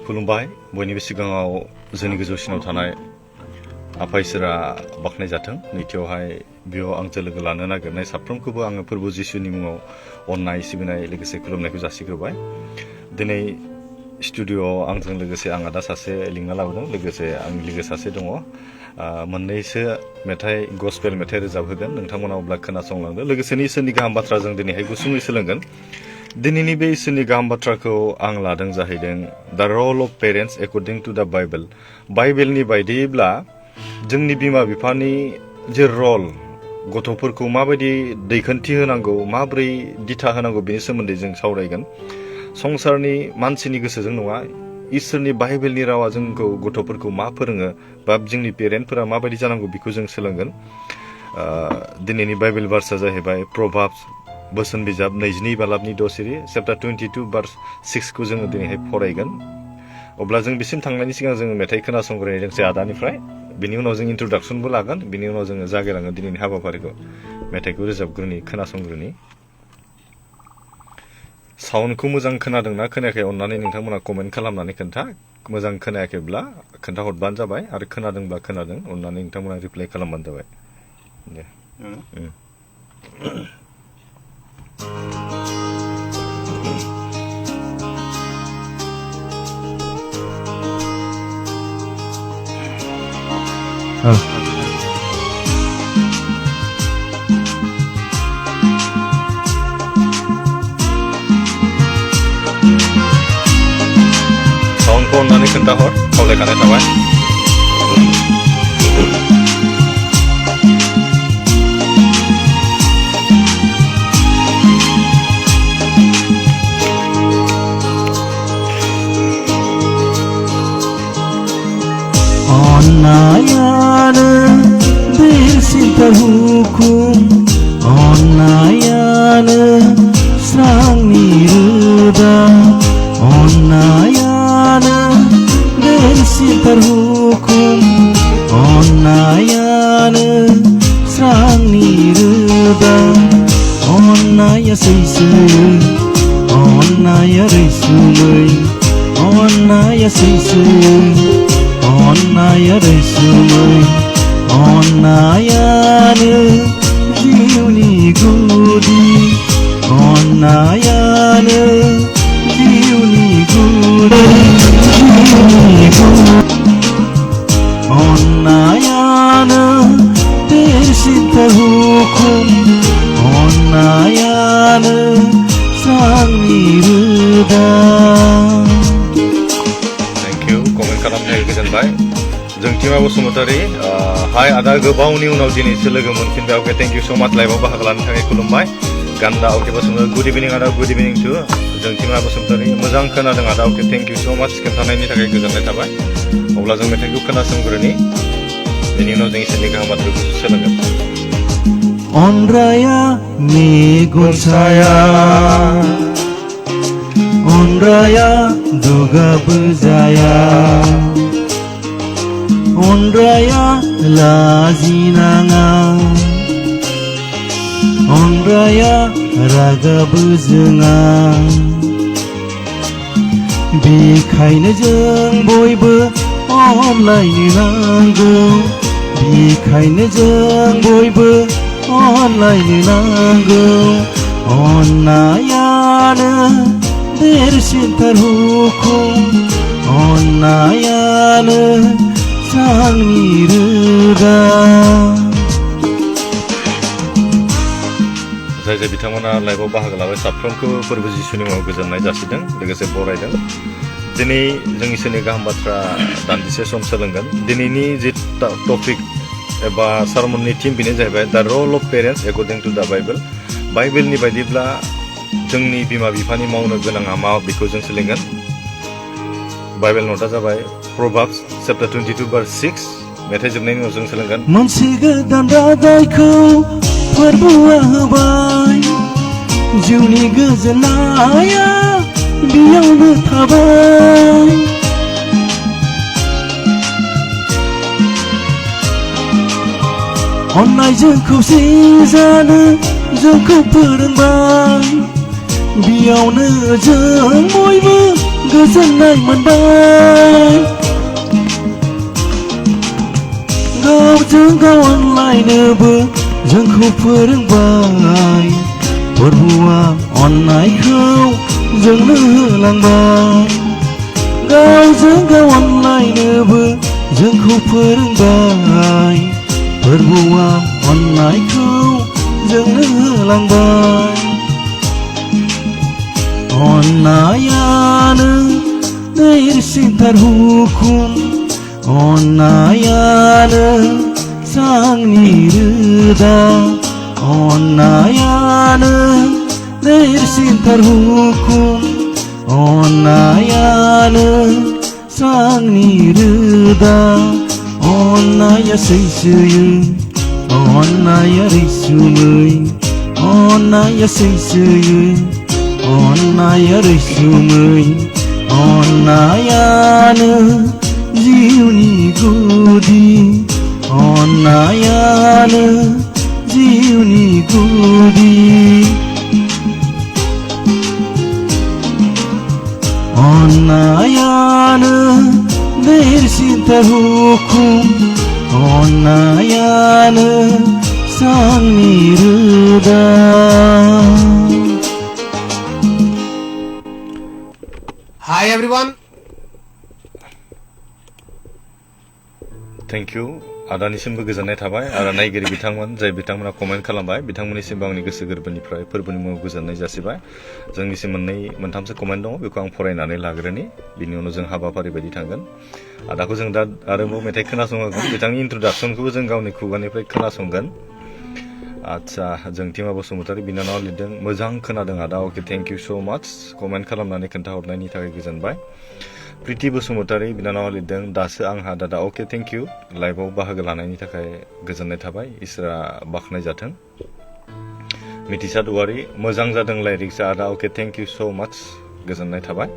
खुलुमबाय बयनिबो सिगाङाव जोंनि गोजौसिनाव थानाय आफा इसोरा बाख्नाय जाथों। नैथियावहाय बेयाव आंजों लोगो लानो नागिरनाय साफ्रोमखौबो आङो फोरबो जिसुनि मुङाव अननाय सिबिनाय लोगोसे खुलुमनायखौ जासिग्रोबाय। दिनै स्टुडिअ'आव आंजों लोगोसे आं आदा सासे लिंना लाबोदों, लोगोसे आंनि लोगो सासे दङ। मोननैसो मेथाइ गस्पेल मेथाइ रोजाबहोगोन, नोंथांमोना अब्ला खोनासंलांदो। लोगोसेनो इसोरनि गाहाम बाथ्रा जों दिनैहाय गुसुङै सोलोंगोन। दिनैनि बे इसोरनि गाहाम बाथ्राखौ आं लादों जाहैदों दा रल अफ पेरेन्टस एकर्डिं टु दा बाइबेल। बाइबेलनि बायदियैब्ला जोंनि बिमा बिफानि जे रल, गथ'फोरखौ माबायदि दैखान्थि होनांगौ, माबोरै दिथा होनांगौ, बेनि सोमोन्दै जों सावरायगोन। संसारनि मानसिनि गोसोजों नङा, इसोरनि बाइबेलनि रावा जोंखौ गथ'फोरखौ मा फोरोङो बा जोंनि पेरेन्टफोरा माबायदि जानांगौ बेखौ जों सोलोंगोन। दिनैनि बाइबेल भार्सआ जाहैबाय प्रभाब्स बोसोन बिजाब 22 बालाबनि 10 सिरि चेप्टार 22 भार्स 6 खौ जोङो दिनैहाय फरायगोन। अब्ला जों बिसिम थांनायनि सिगां जोङो मेथाइ खोनासंग्रोनाय जोंसे आदानिफ्राय, बिनि उनाव जों इन्ट्रडाक्सनबो लागोन, बिनि उनाव जोङो जागायलांगोन दिनैनि हाबाफारिखौ। मेथाइखौ रोजाबग्रोनि, खोनासंग्रोनि। साउन्डखौ मोजां खोनादोंना खोनायाखै अननानै नोंथांमोना कमेन्ट खालामनानै खोन्था। मोजां खोनायाखैब्ला खोन्थाहरबानो जाबाय, आरो खोनादोंब्ला खोनादों अननानै नोंथांमोना रिप्लाइ खालामबानो जाबाय। दे साउन्डखौ अननानै खोन्थाहर, खावलायखानाय थाबाय। अन्नायानो देरसिनथार हुकुम, अन्नायानो स्रांनि रोदा, अन्नायानो देरसिनथार हुकुम, अन्नायानो स्रांनि रोदा, अन्नाया सैसोयै, अन्नाया रैसुमै, अन्नाया सैसोयै, अन्नाया रैसुमै, अन्नायानो जिउनि गुदि, अन्नायानो जिउनि गुदि, जिउनि गुदि, अन्नायानो देरसिनथार हुकुम, अन्नायानो स्रांनि रोदा। खालामनाय गोजोनबाय। जोंथिमा बसुमतारी, हाय आदा, गोबावनि उनाव दिनैसो लोगो मोनफिनबाय। अके, थेंक इउ स' माच लाइभआव बाहागो लानो थाखाय खुलुमबाय। गान्दा अके बसुमतारी, गुड इभिनिं आदा, गुड इभिनिं टु जोंथिमा बसुमतारी। मोजां खोनादों आदा, अके, थेंक इउ स' माच खोन्थानायनि थाखाय गोजोननाय थाबाय। अब्ला जों मेथाइखौ खोनासंग्रोनि, बेनि उनाव जों इसोरनि गाहाम बाथ्राखौ सोलोंगोन। अन्राया मेगन साया, अन्राया दुगाबो जाया, अन्राया लाजिनाङा, अन्राया रागाबो जोङा। बेखायनो जों बयबो अनलायनो नांगौ, बेखायनो जों बयबो अनलायनो नांगौ। अन्नायानो देरसिनथार हुकुम, अन्नायानो स्रांनि रोदा। जाय जाय बिथांमोना लाइभआव बाहागो लाबाय साफ्रोमखौ फोरबो जिसुनि मुङाव गोजोननाय जासिदों, लोगोसे बरायदों। दिनै जों इसोरनि गाहाम बाथ्रा दान्दिसे सम सोलोंगोन। दिनैनि जि टपिक एबा सारमननि थिम बेनो जाहैबाय दा रल अफ पेरेन्टस एकर्डिं टु दा बाइबेल। बाइबेलनि बायदिब्ला जोंनि बिमा बिफानि मावनो गोनाङा मा बेखौ जों सोलोंगोन। बाइबेल नटआ जाबाय प्रभाब्स चेप्टार 22 भार्स 6। मेथाइ जोबनायनि उनाव जों सोलोंगोन। मोनसे गोदान रादायखौ फोरबोआ होबाय, जिउनि गोजोननाया बेयावनो थाबाय। अन्नायजों खौसे जानो जोंखौ फोरोंबाय, बेयावनो जों बयबो गोजोननाय मोनबाय गावजों गाव अनलायनोबो जोंखौ फोरोंबाय प्रभुआ अननायखौ जोंनो होलांबाय गावजों गाव अनलायनोबो जोंखौ फोरोंबाय प्रभुआ अननायखौ जोंनो होलांबाय अननायानो देरसिनथार हुकुम अननायानो सांनि रोदा अननायानो देरसिनथार हुकुम अननायानो सांनि रोदा अननाया सैसोयो अननाया रैसुमै अननाया सैसोयो अननाया रैसुमै अननायानो जिउनि गुदि अननायानो जिउनि गुदि अननायानो देरसिनथार हुकुम अननायानो सांनि रोदा Hi everyone. थेंक इउ आदानिसिमबो गोजोननाय थाबाय आरो नायगिरि बिथांमोन जाय बिथांमोना कमेन्ट खालामबाय बिथांमोननिसिमबो आंनि गोसो गोरबोनिफ्राय फोरबोनि मुङाव गोजोननाय जासिबाय जोंनिसिम मोनथामसो कमेन्ट दङ बेखौ आं फरायनानै लाग्रोनि बिनि उनाव जों हाबाफारि बायदि थांगोन आदाखौ जों दा आरोबाव मेथाइ खोनासंहोगोन बिथांनि इन्ट्रडाक्सनखौबो जों गावनि खुगानिफ्राय खोनासंगोन आदसा जोंथिमा बसुमतारी बिनानावा लिरदों मोजां खोनादों आदा अके थेंक इउ स' माच कमेन्ट खालामनानै खोन्थाहरनायनि थाखाय गोजोनबाय प्रिति बसुमतारी बिनानावा लिरदों दासो आंहा दादा अके थेंक इउ लाइभआव बाहागो लानायनि थाखाय गोजोननाय थाबाय इसोरा बाख्नाय जाथों मिथिसार औवारी मोजां जादों लाइरिक्सआ आदा अके थेंक इउ स' माच गोजोननाय थाबाय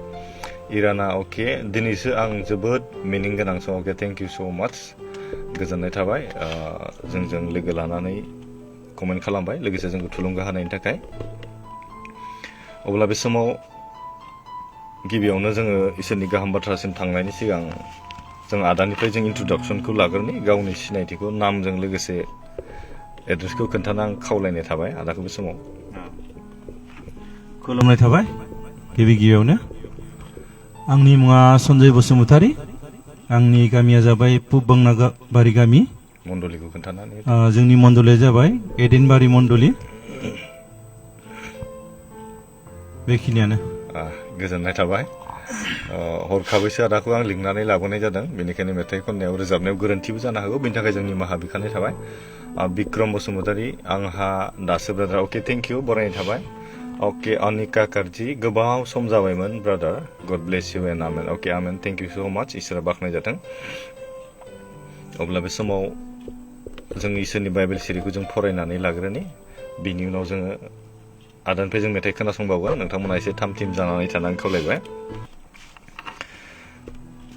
इराना अके दिनैसो आं जोबोद मिनिं गोनां स' अके थेंक इउ स' माच गोजोननाय थाबाय जोंजों लोगो लानानै कमेन्ट खालामबाय लोगोसे जोंखौ थुलुंगा होनायनि थाखाय अब्ला बे समाव गिबियावनो जोङो इसोरनि गाहाम बाथ्रासिम थांनायनि सिगां जों आदानिफ्राय जों इन्ट्रडाक्सनखौ लाग्रोनि गावनि सिनायथिखौ नामजों लोगोसे एड्रेसखौ खोन्थानो आं खावलायनाय थाबाय आदाखौ बे समाव खुलुमनाय थाबाय गिबियावनो आंनि मुङा सन्जय बसुमतारी आंनि गामिया जाबाय पुब बांनाबारि गामि मण्डलिखौ खोन्थानानै जोंनि मण्डलिया जाबाय एडेनबारि मण्डलि बेखिनियानो गोजोननाय थाबाय हरखाबैसो आदाखौ आं लिंनानै लाबोनाय जादों बेनिखायनो मेथाइ खननायाव रोजाबनायाव गोरोन्थिबो जानो हागौ बेनि थाखाय जोंनि निमाहा बिखानाय थाबाय बिक्रम बसुमतारी आंहा दासो ब्रादार अके थेंक इउ बरायनाय थाबाय अके अनिका कार्जि गोबाव सम जाबायमोन brother God bless you and amen अके amen thank you so' much इसोरा बाख्नाय जाथों अब्ला बे समाव जों इसोरनि बाइबेल सिरिखौ जों फरायनानै लाग्रोनि बिनि उनाव जोङो आदानिफ्राय जों मेथाइ खोनासंबावगोन नोंथांमोना एसे थाम थिम जानानै थानानै खावलायबाय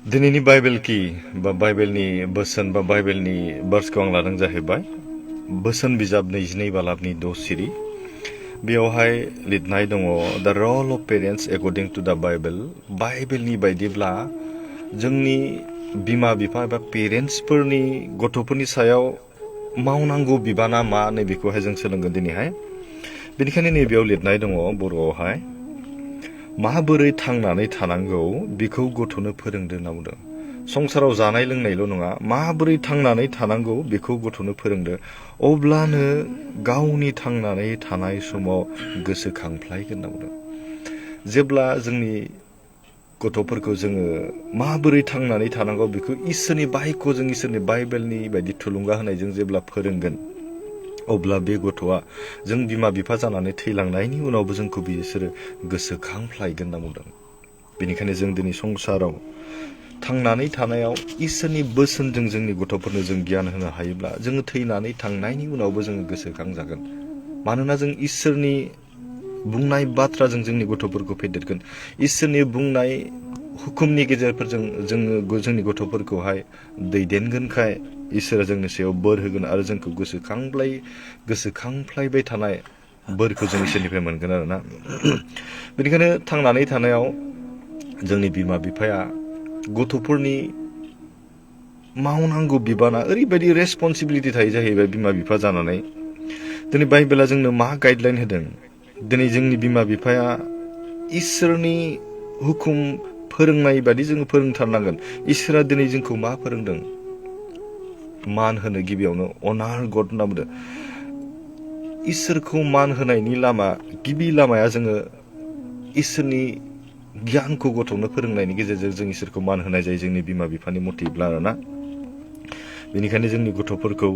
दिनैनि बाइबेल कि बा बाइबेलनि बोसोन बा बाइबेलनि बार्सखौ आं लादों जाहैबाय बोसोन बिजाब 22 बालाबनि 6 सिरि बेयावहाय लिरनाय दङ दा रल अफ पेरेन्टस एकर्डिं टु दा बाइबेलनि बायदिब्ला जोंनि बिमा बिफा एबा पेरेन्टसफोरनि गथ'फोरनि सायाव मावनांगौ बिबाना मा नैबेखौहाय जों सोलोंगोन दिनैहाय बेनिखायनो नैबेयाव लिरनाय दङ बर'आवहाय माबोरै थांनानै थानांगौ बेखौ गथ'नो फोरोंदो होनना बुंदों संसाराव जानाय लोंनायल' नङा माबोरै थांनानै थानांगौ बेखौ गथ'नो फोरोंदो अब्लानो गावनि थांनानै थानाय समाव गोसोखांफ्लायगोन होनना बुंदों जेब्ला जोंनि गथ'फोरखौ जोङो माबोरै थांनानै थानांगौ बेखौ इसोरनि बाइकखौ इसोरनि बाइबेलनि बायदि थुलुंगा होनायजों जेब्ला फोरोंगोन अब्ला बे गथ'आ जों बिमा बिफा जानानै थैलांनायनि उनावबो जोंखौ बिसोरो गोसोखांफ्लायगोन होनना बुंदों बेनिखायनो जों दिनै संसाराव थांनानै थानायाव इसोरनि बोसोनजों जोंनि गथ'फोरनो जों गियान होनो हायोब्ला जोङो थैनानै थांनायनि उनावबो जोङो गोसोखांजागोन मानोना जों इसोरनि बुंनाय बाथ्राजों जोंनि गथ'फोरखौ फेदेरगोन इसोरनि बुंनाय हुकुमनि गेजेरफोरजों जोङो जोंनि गथ'फोरखौहाय दैदेनगोनखाय इसोरा जोंनि सायाव बोर होगोन आरो जोंखौ गोसोखांफ्लायबाय थानाय बोरखौ जों इसोरनिफ्राय मोनगोन आरोना बेनिखायनो थांनानै थानायाव जोंनि बिमा बिफाया गथ'फोरनि मावनांगौ बिबाना ओरैबायदि रेसपन्सिबिलिटि थायो जाहैबाय बिमा बिफा जानानै दिनै बाइबेला जोंनो मा गाइडलाइन होदों दिनै जोंनि बिमा बिफाया इसोरनि हुकुम फोरोंनाय बादि जोङो फोरोंथारनांगोन इसोरा दिनै जोंखौ मा फोरोंदों मान होनो गिबियावनो अनार गड होनना बुंदों इसोरखौ मान होनायनि लामा गिबि लामाया जोङो इसोरनि गियानखौ गथ'नो फोरोंनायनि गेजेरजों जों इसोरखौ मान होनाय जायो जोंनि बिमा बिफानि मथेब्ला आरोना बेनिखायनो जोंनि गथ'फोरखौ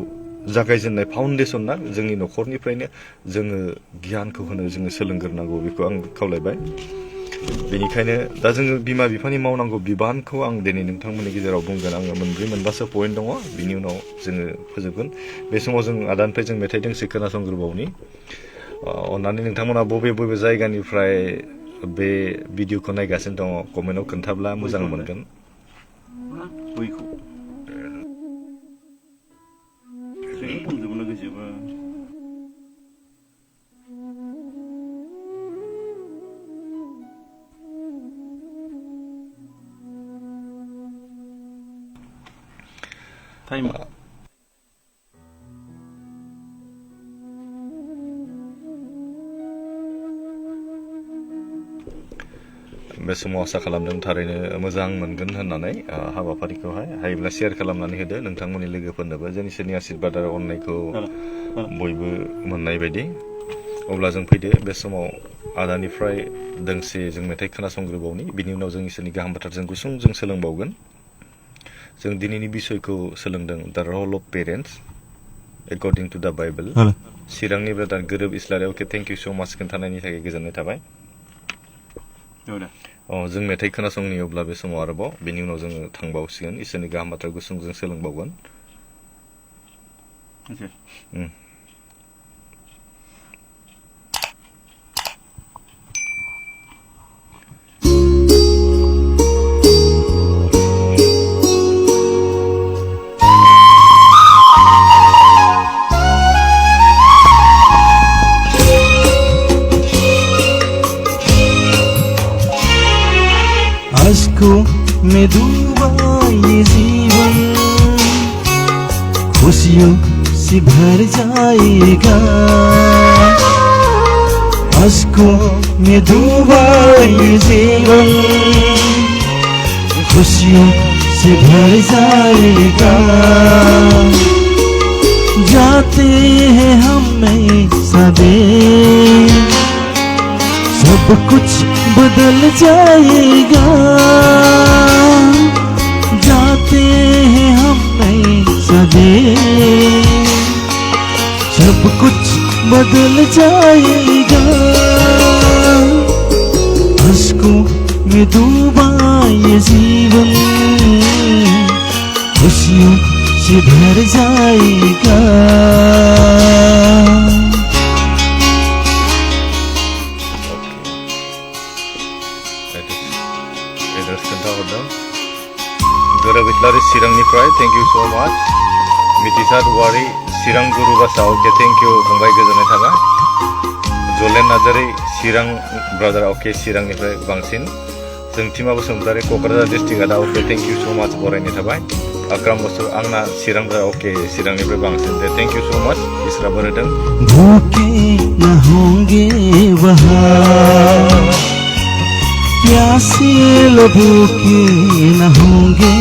जागायजेननाय फाउन्डेसन ना जोंनि न'खरनिफ्रायनो जोङो गियानखौ होनो जोङो सोलोंग्रोनांगौ बेखौ आं खावलायबाय बेनिखायनो दा जोङो बिमा बिफानि मावनांगौ बिबानखौ आं दिनै नोंथांमोननि गेजेराव बुंगोन आङो मोनब्रैसो पइन्ट दङ बिनि उनाव जोङो फोजोबगोन बे समाव जों आदानिफ्राय जों मेथाइ दोंसे खोनासंग्रोबावनि अन्नानै नोंथांमोना बबे बबे जायगानिफ्राय बे भिडिअखौ नायगासिनो दङ कमेन्टआव खोन्थाब्ला मोजां मोनगोन बे समाव आसा खालामदों थारैनो मोजां मोनगोन होननानै हाबाफारिखौहाय हायोब्ला शेयार खालामनानै होदो नोंथांमोननि लोगोफोरनोबो जेन इसोरनि आशीर्बाद आरो अननायखौ बयबो मोननाय बायदि अब्ला जों फैदो बे समाव आदानिफ्राय दोंसे जों मेथाइ खोनासंग्रोबावनि बिनि उनाव जों इसोरनि गाहाम बाथ्राजों गुसुं जों सोलोंबावगोन जों दिनैनि बिसयखौ सोलोंदों दा रल अफ पेरेन्टस एकर्डिं टु दा बाइबेल चिरांनि ब्रादार गोरोब इस्लारि अके थेंक इउ सो माच खोन्थानायनि थाखाय गोजोननाय थाबाय जों मेथाइ खोनासंनि अब्ला बे समाव आरोबाव बेनि उनाव जोङो थांबावसिगोन इसोरनि गाहाम बाथ्रा गुसुं जों सोलोंबावगोन आजको में डूबा ये जीवन खुशियों से भर जाएगा आजको में डूबा ये जीवन खुशियों से भर जाएगा जाते हैं हम नए सदे सब कुछ बदल जाएगा जाते हैं हम नए सदे सब कुछ बदल जाएगा अश्कों में डूबा ये जीवन खुशियों से भर जाएगा गोरोब इस्लारि चिरांनिफ्राय थेंक इउ सो माच मिथिसार औवारि चिरां गुरुबासा अके थेंक इउ फंबाय गोजोननाय थाबाय जलेन नार्जारि चिरां ब्रादार अके चिरांनिफ्राय बांसिन जोंथिमा बसुमतारि क'क्राझार डिस्ट्रिक्ट आदा अके थेंक इउ सो माच बरायनाय थाबाय आक्राम बसु आंना चिरां अके चिरांनिफ्राय बांसिन दे थेंक इउ सो माच इसरा बोरदों भूखे न होंगे वहाँ प्यासे लबों के न होंगे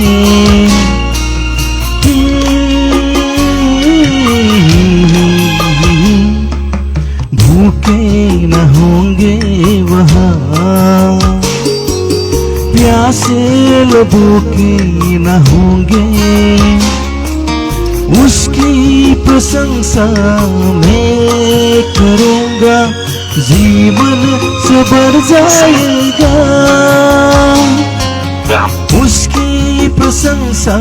भूखे न होंगे वहाँ प्यासे लबों के न होंगे उसकी प्रशंसा मैं करूँगा जीवन से भर जाएगा उसकी प्रशंसा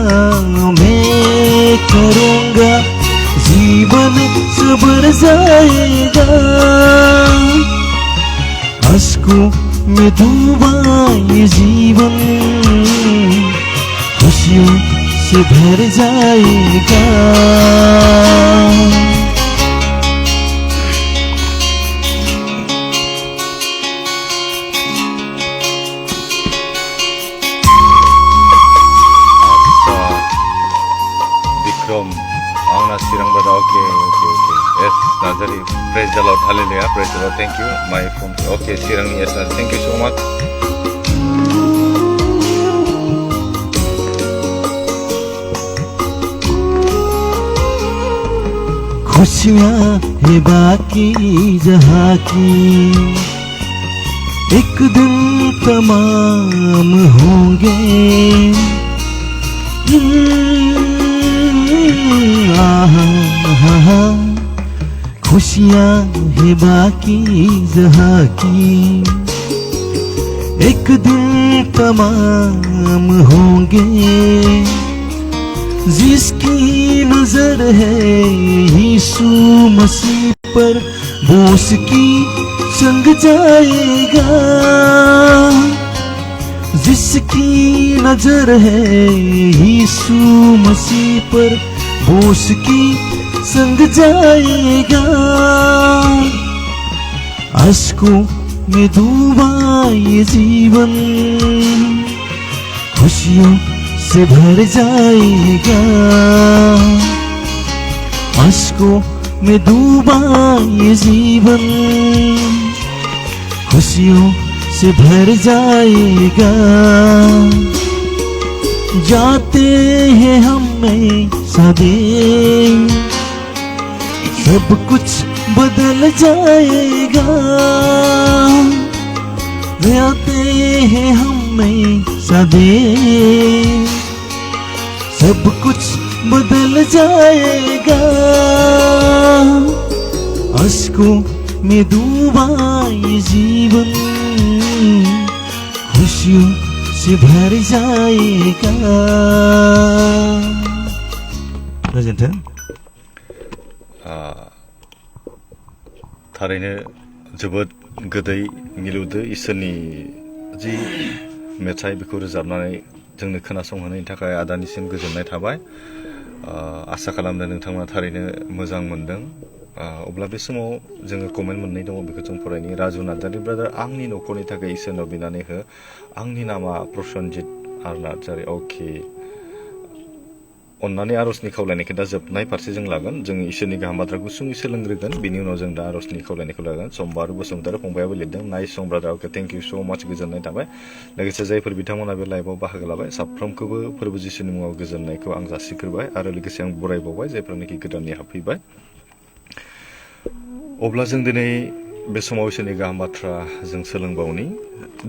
मैं करूँगा जीवन से भर जाएगा अश्कों में डूबा ये जीवन खुशियों से भर जाएगा Nazari, praise the Lord, hallelujah, praise the Lord, thank you. My phone, okay, Sirangni Yes, thank you so much. खुशियाँ है बाकी जहाँ की, एक दिन तमाम होंगे। खुशियाँ है बाकी जहाँ की, एक दिन तमाम होंगे। जिसकी नजर है यीशु मसीह पर, वो उसकी संग जाएगा। जिसकी नजर है यीशु मसीह पर, वो उसकी संग जाएगा। अश्कों में डूबा ये जीवन, खुशियों से भर जाएगा। अश्कों में डूबा ये जीवन, खुशियों से भर जाएगा। जाते हैं हमें सदे, सब कुछ बदल जाएगा। जाते हैं हमें सदे, सब कुछ बदल जाएगा। अश्कों में डूबा ये जीवन, खुशियों से भर जाएगा। गोजोन्थों। थारैनो जोबोद गोदै मिलौदो इसोरनि जि मेथाइ बेखौ रोजाबनानै जोंनो खोनासंहोनायनि थाखाय आदानिसिम गोजोननाय थाबाय। आसा खालामदों नोंथांमोना थारैनो मोजां मोनदों। अब्ला बे समाव जोङो कमेन्ट मोननै दङ, बेखौ जों फरायनि। राजु नार्जारि ब्रादार, आंनि न'खरनि थाखाय इसोरनाव बिनानै हो। आंनि नामा प्रसन्जित आर नार्जारि। अके, अन्नानै आरजनि खावलायनायखौ दा जोबनाय फारसे जों लागोन। जों इसोरनि गाहाम बाथ्रा गुसुङै सोलोंग्रोगोन, बिनि उनाव जों दा आरजनि खावलायनायखौ लागोन। समबार बसुमतारी फंबायाबो लिरदों, नाइस सं brother. Okay, thank you so' माच, गोजोननाय थाबाय। लोगोसे जायफोर बिथांमोना बे लाइभआव बाहागो लाबाय, साफ्रोमखौबो फोरबो जिसुनि मुङाव गोजोननायखौ आं जासिग्रोबाय आरो लोगोसे आं बरायबावबाय जायफोरानोखि गोदानै हाबफैबाय। अब्ला जों दिनै बे समाव इसोरनि गाहाम बाथ्रा जों सोलोंबावनि।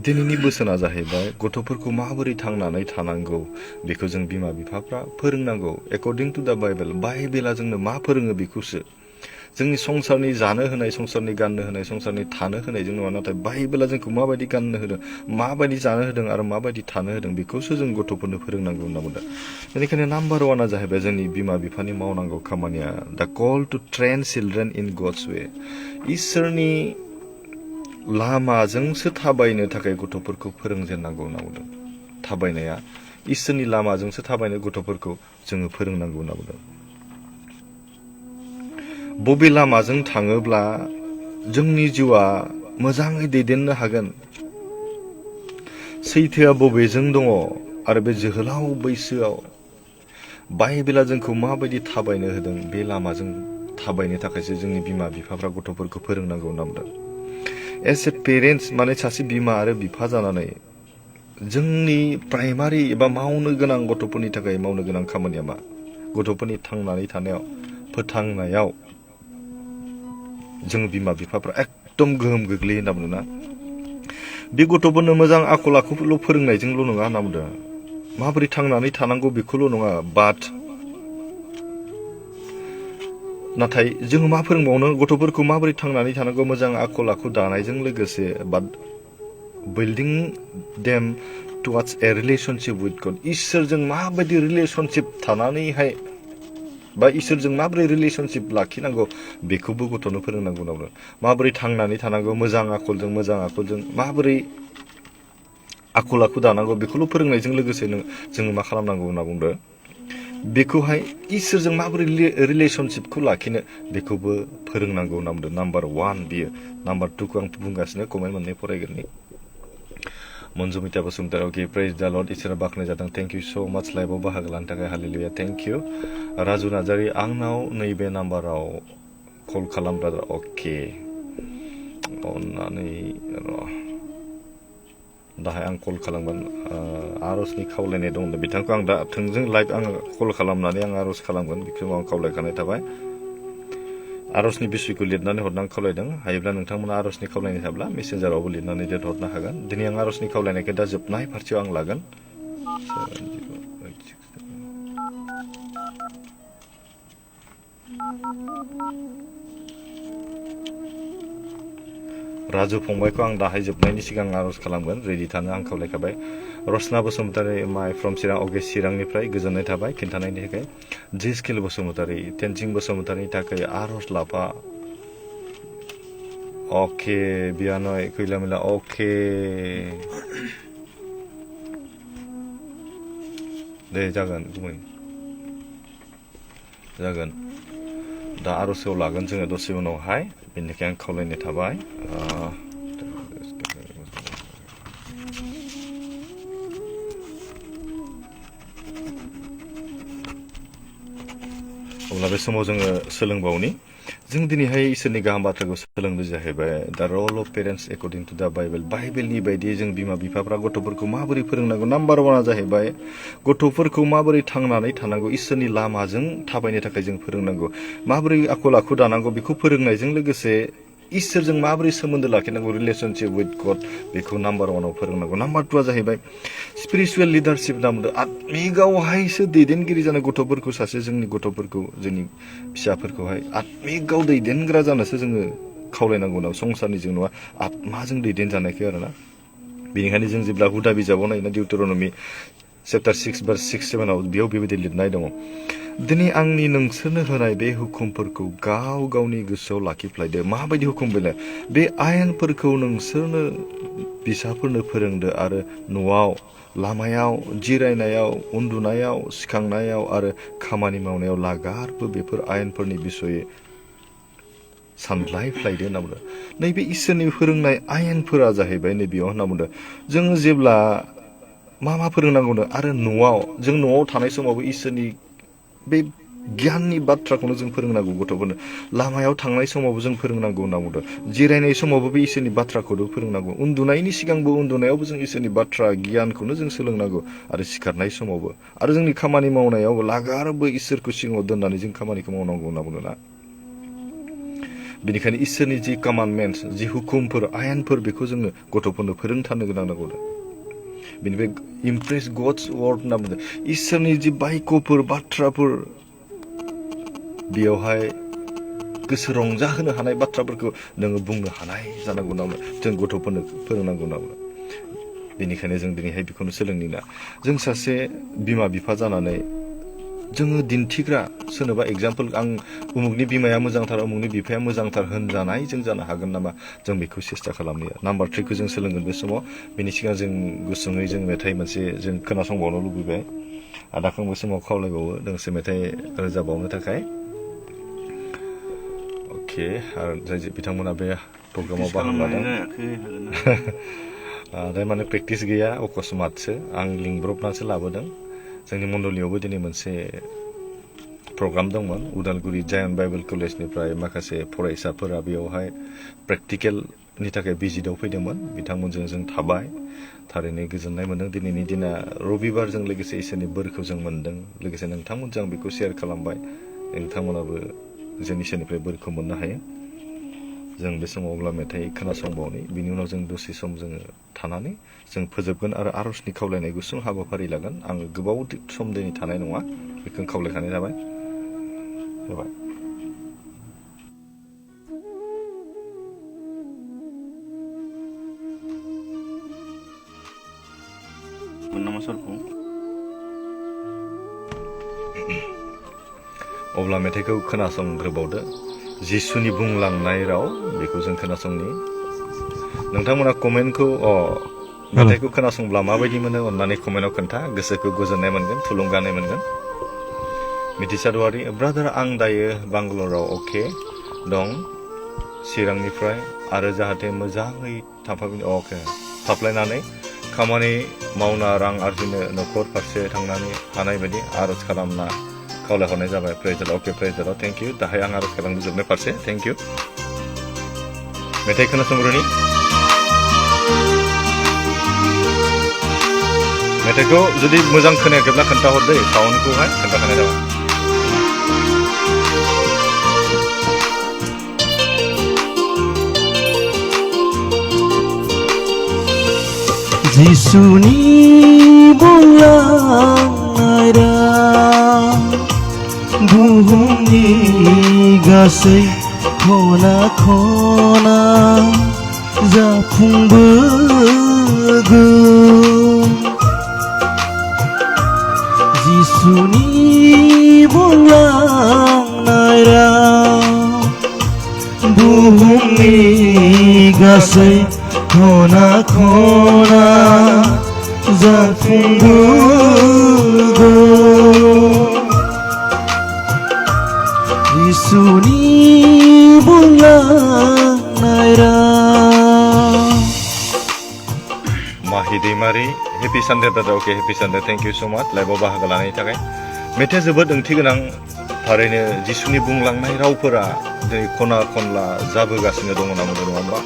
दिनैनि बोसोना जाहैबाय गथ'फोरखौ माबोरै थांनानै थानांगौ बेखौ जों बिमा बिफाफ्रा फोरोंनांगौ। एकर्डिं टु दा बाइबेल, बाइबेला जोंनो मा फोरोङो बेखौसो। जोंनि संसारनि जानो होनाय, संसारनि गाननो होनाय, संसारनि थानो होनायजों नङा, नाथाय बाइबेला जोंखौ माबायदि गाननो होदों, माबायदि जानो होदों आरो माबायदि थानो होदों बेखौसो जों गथ'फोरनो फोरोंनांगौ होनना बुंदों। बेनिखायनो नाम्बार वानआ जाहैबाय जोंनि बिमा बिफानि मावनांगौ खामानिया, दा call to train children in God's way. इसोरनि लामाजोंसो थाबायनो थाखाय गथ'फोरखौ फोरोंजेननांगौ होनना बुंदों। थाबायनाया इसोरनि लामाजोंसो थाबायनो गथ'फोरखौ जोङो फोरोंनांगौ होनना बुंदों। बबे लामाजों थाङोब्ला जोंनि जिउआ मोजाङै दैदेननो हागोन, सैथोआ बबेजों दङ, आरो बे जोहोलाव बैसोआव बाइबेला जोंखौ माबायदि थाबायनो होदों, बे लामाजों थाबायनो थाखायसो जोंनि बिमा बिफाफ्रा गथ'फोरखौ फोरोंनांगौ होनना बुंदों। एस ए पेरेन्टस, माने सासे बिमा आरो बिफा जानानै जोंनि प्राइमारि एबा मावनो गोनां गथ'फोरनि थाखाय मावनो गोनां खामानिया मा? गथ'फोरनि थांनानै थानायाव, फोथांनायाव जों बिमा बिफाफ्रा एकदम गोहोम गोग्लैयो होनना बुंदों ना। बे गथ'फोरनो मोजां आखल आखुल' फोरोंनायजोंल' नङा होनना बुंदों, माबोरै थांनानै थानांगौ बेखौल' नङा, नाथाय जोङो मा फोरोंबावनो, गथ'फोरखौ माबोरै थांनानै थानांगौ मोजां आखल आखु दानायजों लोगोसे, but building them towards a relationship with God. इसोरजों माबायदि रिलेशनशिप थानानैहाय बा इसोरजों माबोरै रिलेशनशिप लाखिनांगौ बेखौबो गथ'नो फोरोंनांगौ होनना बुंदों। माबोरै थांनानै थानांगौ मोजां आखलजों माबोरै आखल आखु दानांगौ बेखौल' फोरोंनायजों लोगोसे जोङो मा खालामनांगौ होनना बुंदों, बेखौहाय इसोरजों माबोरै रिलेशनशिपखौ लाखिनो बेखौबो फोरोंनांगौ होनना बुंदों। नाम्बार वान बियो। नाम्बार टुखौ आं बुंगासिनो, कमेन्ट मोननै फरायगोरनि। मनजुमिता बसुमतारी, अके, प्रेज द लर्ड, इसोरा बाख्नाय जादों, थेंक इउ स' माच लाइभआव बाहागो लानो थाखाय, hallelujah, thank you. Raju Narzary, आंनाव नैबे नाम्बाराव कल खालाम ब्रादार अके अननानै र' दाहाय आं कल खालामगोन आर'जनि खावलायनाय दं बिथांखौ आं दा थोंजों लाइभ आङो कल खालामनानै आं आर'ज खालामगोन बेखौ आं खावलायखानाय थाबाय आर'जनि बिसयखौ लिरनानै हरनो आं खावलायदों हायोब्ला नोंथांमोना आर'जनि खावलायनाय थाब्ला मेसेन्जारावबो लिरनानै दोनहरनो हागोन दिनै आं आर'जनि खावलायनायखौ दा जोबनाय फारसेयाव आं लागोन राजु फंबायखौ आं दाहाय जोबनायनि सिगां आर'ज खालामगोन रेडि थानो आं खावलायखाबाय रसना बसुमतारी माइ फ्रम चिरां अगे चिरांनिफ्राय गोजोननाय थाबाय खिन्थानायनि थाखाय जिस्किल बसुमतारी तेनजिं बसुमतारीनि थाखाय आर'ज लाफा अके बियानय खैलामिला अके दे जागोन गुमै जागोन दा आर'जआव लागोन जोङो दसे उनावहाय बेनिखाय आं खावलायनाय थाबाय अब्ला बे समाव जोङो सोलोंबावनि जों दिनैहाय इसोरनि गाहाम बाथ्राखौ सोलोंनो जाहैबाय दा रल अफ पेरेन्टस एकर्डिं टु दा बाइबेलनि बायदियै जों बिमा बिफाफ्रा गथ'फोरखौ माबोरै फोरोंनांगौ नाम्बार वानआ जाहैबाय गथ'फोरखौ माबोरै थांनानै थानांगौ इसोरनि लामाजों थाबायनो थाखाय जों फोरोंनांगौ माबोरै आखल आखु दानांगौ बेखौ फोरोंनायजों लोगोसे इसोरजों माबोरै सोमोन्दो लाखिनांगौ रिलेशनशिप विथ गड बेखौ नाम्बार वानाव फोरोंनांगौ नाम्बार टुआ जाहैबाय स्पिरिचुवेल लिडारशिप नामदो आत्मिकआवहायसो दैदेनगिरि जानाय गथ'फोरखौ सासे जोंनि गथ'फोरखौ जोंनि फिसाफोरखौहाय आत्मिकआव दैदेनग्रा जानोसो जोङो खावलायनांगौ ना संसारनिजों नङा आत्माजों दैदेनजानायखौ आरोना बेनिखायनो जों जेब्ला हुदा बिजाबाव नायोना डिउटरनमि चेप्टार 6 भार्स 6-7 बेयाव बेबायदि लिरनाय दङ दिनै आंनि नोंसोरनो होनाय बे हुकुमफोरखौ गाव गावनि गोसोआव लाखिफ्लायदो माबायदि हुकुम बेलाय बे आयेनफोरखौ नोंसोरनो फिसाफोरनो फोरोंदो आरो न'आव लामायाव जिरायनायाव उन्दुनायाव सिखांनायाव आरो खामानि मावनायाव लागारबो बेफोर आयेनफोरनि बिसयै सानलायफ्लायदो होनना बुंदों नैबे इसोरनि फोरोंनाय आयेनफोरा जाहैबाय नैबेयाव होनना बुंदों जोङो जेब्ला मा फोरोंनांगौनो आरो जों न'आव थानाय समावबो इसोरनि बे गियाननि बाथ्राखौनो जों फोरोंनांगौ गथ'फोरनो लामायाव थांनाय समावबो जों फोरोंनांगौ होनना बुंदों जिरायनाय समावबो बे इसोरनि बाथ्राखौनो फोरोंनांगौ उन्दुनायनि सिगांबो उन्दुनायावबो जों इसोरनि बाथ्रा गियानखौनो जों सोलोंनांगौ आरो सिखारनाय समावबो आरो जोंनि खामानि मावनायाव लागारबो इसोरखौ सिगाङाव दोननानै जों खामानिखौ मावनांगौ होनना बुंदों ना बेनिखायनो इसोरनि जि कमान्डमेन्टस जि हुकुमफोर आयेनफोर बेखौ जोङो गथ'फोरनो फोरोंथारनो गोनां नांगौ बेनिफ्राय इमप्रेस गड्स वर्ड होनना बुंदों इसोरनि जि बायक'फोर बाथ्राफोर बेयावहाय गोसो रंजाहोनो हानाय बाथ्राफोरखौ नोङो बुंनो हानाय जानांगौ नामा जों गथ'फोरनो फोरोंनांगौ नामा बेनिखायनो जों दिनैहाय बेखौनो सोलोंनि ना जों सासे बिमा बिफा जानानै जोङो दिन्थिग्रा सोरनोबा एग्जाम्पल आं उमुगनि बिमाया मोजांथार उमुगनि बिफाया मोजांथार होनजानाय जों जानो हागोन नामा जों बेखौ सेस्था खालामनो नाम्बार 3 खौ जों सोलोंगोन बे समाव बेनि सिगां जों गुसुङै जों मेथाइ मोनसे जों खोनासंबावनो लुबैबाय आदाखौ बे समाव खावलायबावो दोंसे मेथाइ रोजाबबावनो थाखाय अके आरो जाय बिथांमोना बे प्रग्रामाव बाहागो लादों दा माने प्रेक्टिस गैया अकस्मातसो आं लिंब्रबनानैसो लाबोदों जोंनि मण्डलियावबो दिनै मोनसे प्रग्राम दंमोन उदालगुरि जायन बाइबेल कलेजनिफ्राय माखासे फरायसाफोरा बेयावहाय प्रेक्टिकेलनि थाखाय भिजिटआव फैदोंमोन बिथांमोनजों जों थाबाय थारैनो गोजोननाय मोनदों दिनैनि दिना रबिबारजों लोगोसे इसोरनि बोरखौ जों मोन्दों लोगोसे नोंथांमोनजों आं बेखौ शेयार खालामबाय नोंथांमोनाबो जों इसोरनिफ्राय बोरखौ मोननो हायो जों बे समाव अब्ला मेथाइ खोनासंबावनि बिनि उनाव जों दसे सम जोङो थानानै जों फोजोबगोन आरो आर'जनि खावलायनाय गुसुं हाबाफारि लागोन आं गोबाव सम दिनै थानाय नङा बेखौ खावलायखानाय जाबाय अब्ला मेथाइखौ खोनासंग्रोबावदो जिसुनि बुंलांनाय राव बेखौ जों खोनासंनि नोंथांमोना कमेन्टखौ मेथाइखौ खोनासंब्ला माबायदि मोनो अननानै कमेन्टआव खोन्था गोसोखौ गोजोननाय मोनगोन थुलुंगानाय मोनगोन मिथिसार औवारि ब्रादार आं दायो बांगालराव अके दं चिरांनिफ्राय आरो जाहाथे मोजाङै थाफ्लायनानै खामानि मावना रां आरजिनो न'खर फारसे थांनानै हानाय बायदि आर'ज खालामना खावलायहरनाय जाबाय प्रेज द लर्ड अके प्रेज द लर्ड थेंक इउ दाहाय आं आरज खालामो जोबनाय फारसे थेंक इउ मेथाइ खोनासंग्रोनि मेथाइखौ जुदि मोजां खोनायाखैब्ला खोन्थाहर दै साउन्डखौहाय खोन्थाखानाय जाबाय जिसुनि बुंलांनाय राव बुहुमनि गासै खना खना जाफुंबोगोन जिसुनि बुंलांनाय राव बुहुमनि गासै खना खना जाफुंबोगोन जिसुनि बुंलांनाय राव माहि दैमारि हेपि सानडे दादा अके happy Sunday thank you so much लाइभआव बाहागो लानायनि थाखाय मेथाइआ जोबोद ओंथि गोनां थारैनो जिसुनि बुंलांनाय रावफोरा दिनै खना खनला जाबोगासिनो दङ होनना बुंदों नङा होमबा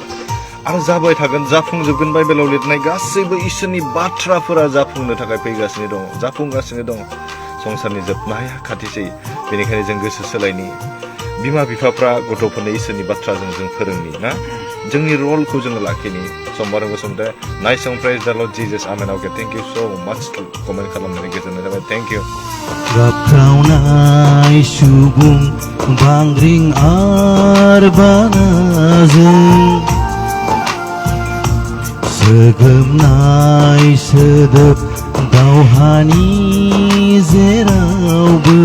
आरो जाबाय थागोन जाफुंजोबगोन बाइबेलाव लिरनाय गासैबो इसोरनि बाथ्राफोरा जाफुंनो थाखाय फैगासिनो दङ जाफुंगासिनो दङ संसारनि जोबनाया खाथिसै बेनिखायनो जों गोसो सोलायनि बिमा बिफाफ्रा गथ'फोरनो इसोरनि बाथ्राजों जों फोरोंनि ना जोंनि रलखौ जोङो लाखिनि समबार बसुमतारी नाइस सं प्रेज द lord Jesus amen okay thank you so माच कमेन्ट खालामनानै गोजोननाय जाबाय थेंक इउ गाबख्रावनाय सुबुं बांग्रिं आरबानाजों सोगोमनाय सोदोब दावहानि जेरावबो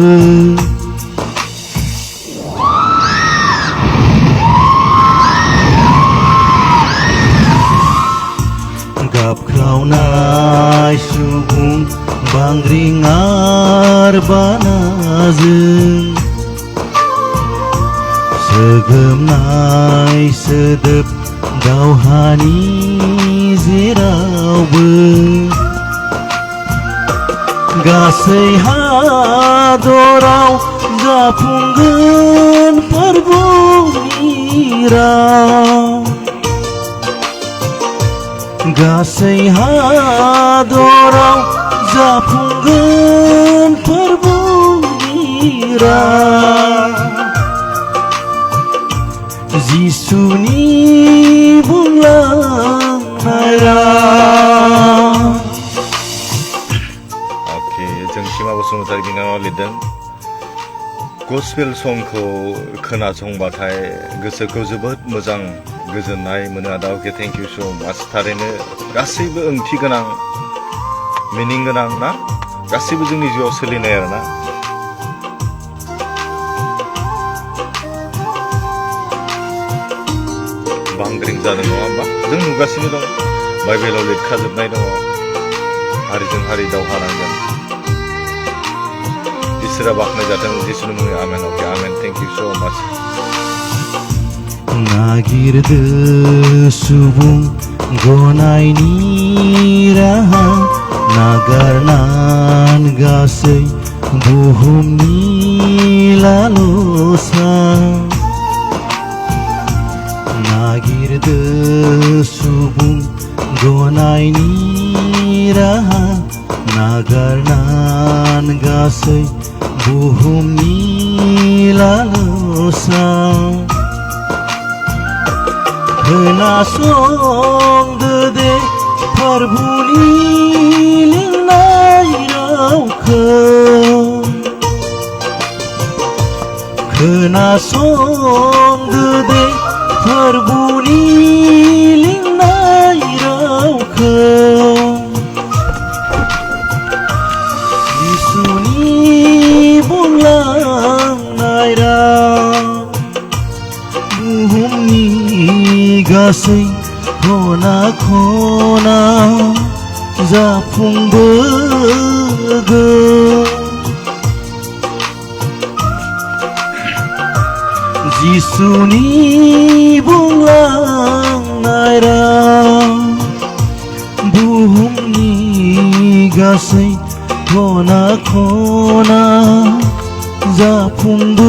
गाबख्रावनाय सुबुं बांग्रिं आरबानाजों सोगोमनाय सोदोब दावहानि जेरावबो गासै हादराव जाफुंगोन फोरबुनि राव गासै हादराव जाफुंगोन फोरबुनि राव जिसुनि बुंलांनाय राव अके जों सिमा बसुमतारी बिनानावा लिरदों गस्पेल संखौ खोनासंबाथाय गोसोखौ जोबोद मोजां गोजोननाय मोनो आदा अके थेंक इउ सो माच थारैनो गासैबो ओंथि गोनां मिनिं गोनां ना गासैबो जोंनि जिउआव सोलिनाय आरोना बांग्रिं जादों नङा होमबा जों नुगासिनो दं बाइबेलाव लिरखाजोबनाय दङ हारिजों हारि दावहा नांगोन इसोरा बाख्नायजाथों जिसुनि मुङै आमेन अके आमेन थेंक इउ सो माच नागिरदो सुबुं गनायनि राहा नागारनान गासै बुहुमनि लालसा नागिरदो सुबुं गनायनि राहा नागारनान गासै बुहुमनि लालसा खोनासंदो दे प्रभुनि लिंनाय रावखौ खोनासंदो दे प्रभुनि लिंनाय रावखौ जिसुनि बुंलांनाय राव बुहुमनि गासै खना खना जाफुंबोगोन जिसुनि बुंलांनाय राव बुहुमनि गासै खना खना जाफुंबोगोन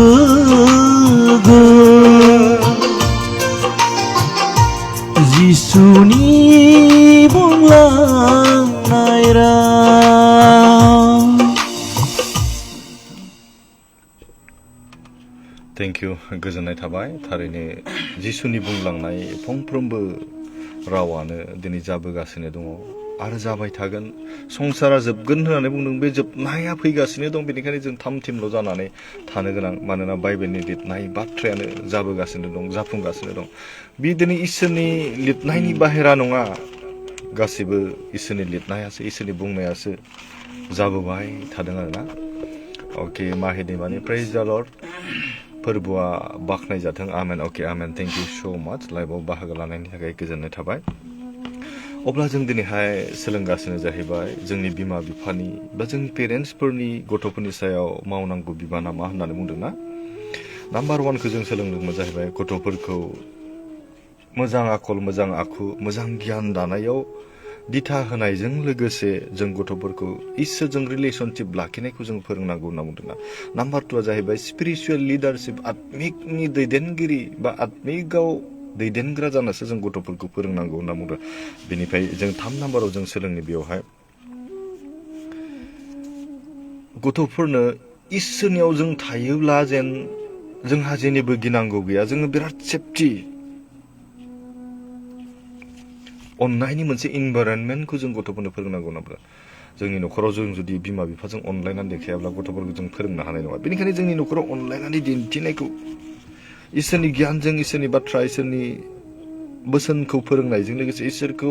जिसुनि बुंलांनाय राव थेंक इउ गोजोननाय थाबाय थारैनो जिसुनि बुंलांनाय फंफ्रोमबो रावानो दिनै जाबोगासिनो दङ आरो जाबाय थागोन संसारा जोबगोन होननानै बुंदों बे जोबनाया फैगासिनो दं बेनिखायनो जों थामथिमल' जानानै थानो गोनां मानोना बाइबेलनि लिरनाय बाथ्रायानो जाबोगासिनो दं जाफुंगासिनो दं बे दिनै इसोरनि लिरनायनि बाहेरा नङा गासिबो इसोरनि लिरनायासो इसोरनि बुंनायासो जाबोबाय थादों आरोना अके माहिदे माने प्रेज द लर्ड फोरबोआ बाख्नाय जाथों आमेन अके आमेन थेंक इउ स' माच लाइभआव बाहागो लानायनि थाखाय गोजोननाय थाबाय अब्ला जों दिनैहाय सोलोंगासिनो जाहैबाय जोंनि बिमा बिफानि बा जोंनि पेरेन्टसफोरनि गथ'फोरनि सायाव मावनांगौ बिबाना मा होननानै बुंदोंना नाम्बार 1 जों सोलोंदोंमोन जाहैबाय गथ'फोरखौ मोजां आखल मोजां आखु मोजां गियान दानायाव दिथा होनायजों लोगोसे जों गथ'फोरखौ इसोरजों रिलेशनशिप लाखिनायखौ जों फोरोंनांगौ होनना बुंदोंना नाम्बार 2 जाहैबाय स्पिरिचुवेल लिडारशिप आत्मिकनि दैदेनगिरि बा आत्मिकआव दैदेनग्रा जानोसो जों गथ'फोरखौ फोरोंनांगौ होनना बुंदों बेनिफ्राय जों 3 नाम्बाराव जों सोलोंनो बेयावहाय गथ'फोरनो इसोरनियाव जों थायोब्ला जेन जोंहा जेनिबो गिनांगौ गैया जोङो बिराद सेफटि अननायनि मोनसे इनभाइरनमेन्टखौ जों गथ'फोरनो फोरोंनांगौ नाब्ला जोंनि न'खराव जों जुदि बिमा बिफाजों अनलायनानै देखायाब्ला गथ'फोरखौ जों फोरोंनो हानाय नङा बेनिखायनो जोंनि न'खराव अनलायनानै दिन्थिनायखौ इसोरनि गियानजों इसोरनि बाथ्रा इसोरनि बोसोनखौ फोरोंनायजों लोगोसे इसोरखौ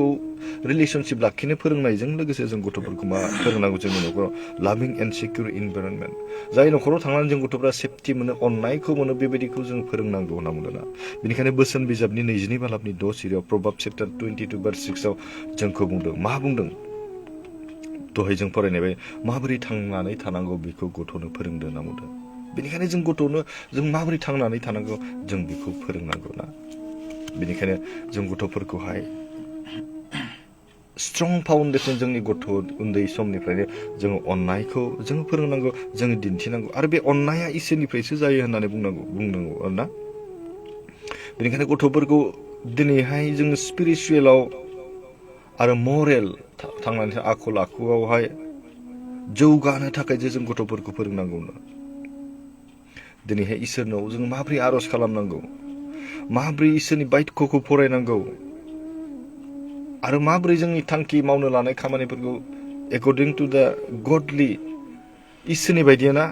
रिलेशनशिप लाखिनो फोरोंनायजों लोगोसे जों गथ'फोरखौ मा फोरोंनांगौ जोंनि न'खराव लाभिं एन्ड सिकिउर इनभाइरनमेन्ट जाय न'खराव थांनानै जों गथ'फोरा सेफटि मोनो अननायखौ मोनो बेबायदिखौ जों फोरोंनांगौ होनना बुंदोंना बेनिखायनो बोसोन बिजाबनि 22 बालाबनि 6 सिरियाव प्रभाब चेप्टार 22 भार्स 6 आव जोंखौ बुंदों मा बुंदों दहाय जों फरायनाय बायदि माबोरै थांनानै थानांगौ बेखौ गथ'नो फोरोंदों होनना बुंदों बेनिखायनो जों गथ'नो जों माबोरै थांनानै थानांगौ जों बेखौ फोरोंनांगौ ना बेनिखायनो जों गथ'फोरखौहाय स्ट्रं फाउन्डेसन जोंनि गथ' उन्दै समनिफ्रायनो जोङो अननायखौ जों फोरोंनांगौ जों दिन्थिनांगौ आरो बे अननाया इसोरनिफ्रायसो जायो होननानै बुंनांगौ ना बेनिखायनो गथ'फोरखौ दिनैहाय जों स्पिरिचुवेलाव आरो मरेल थांनानै आखल आखुआवहाय जौगानो थाखाय जों गथ'फोरखौ फोरोंनांगौ दिनैहाय इसोरनाव जों माबोरै आर'ज खालामनांगौ माबोरै इसोरनि बायथ'खौ फरायनांगौ आरो माबोरै जोंनि थांखि मावनो लानाय खामानिफोरखौ एकर्डिं टु दा गडलि इसोरनि बायदियाना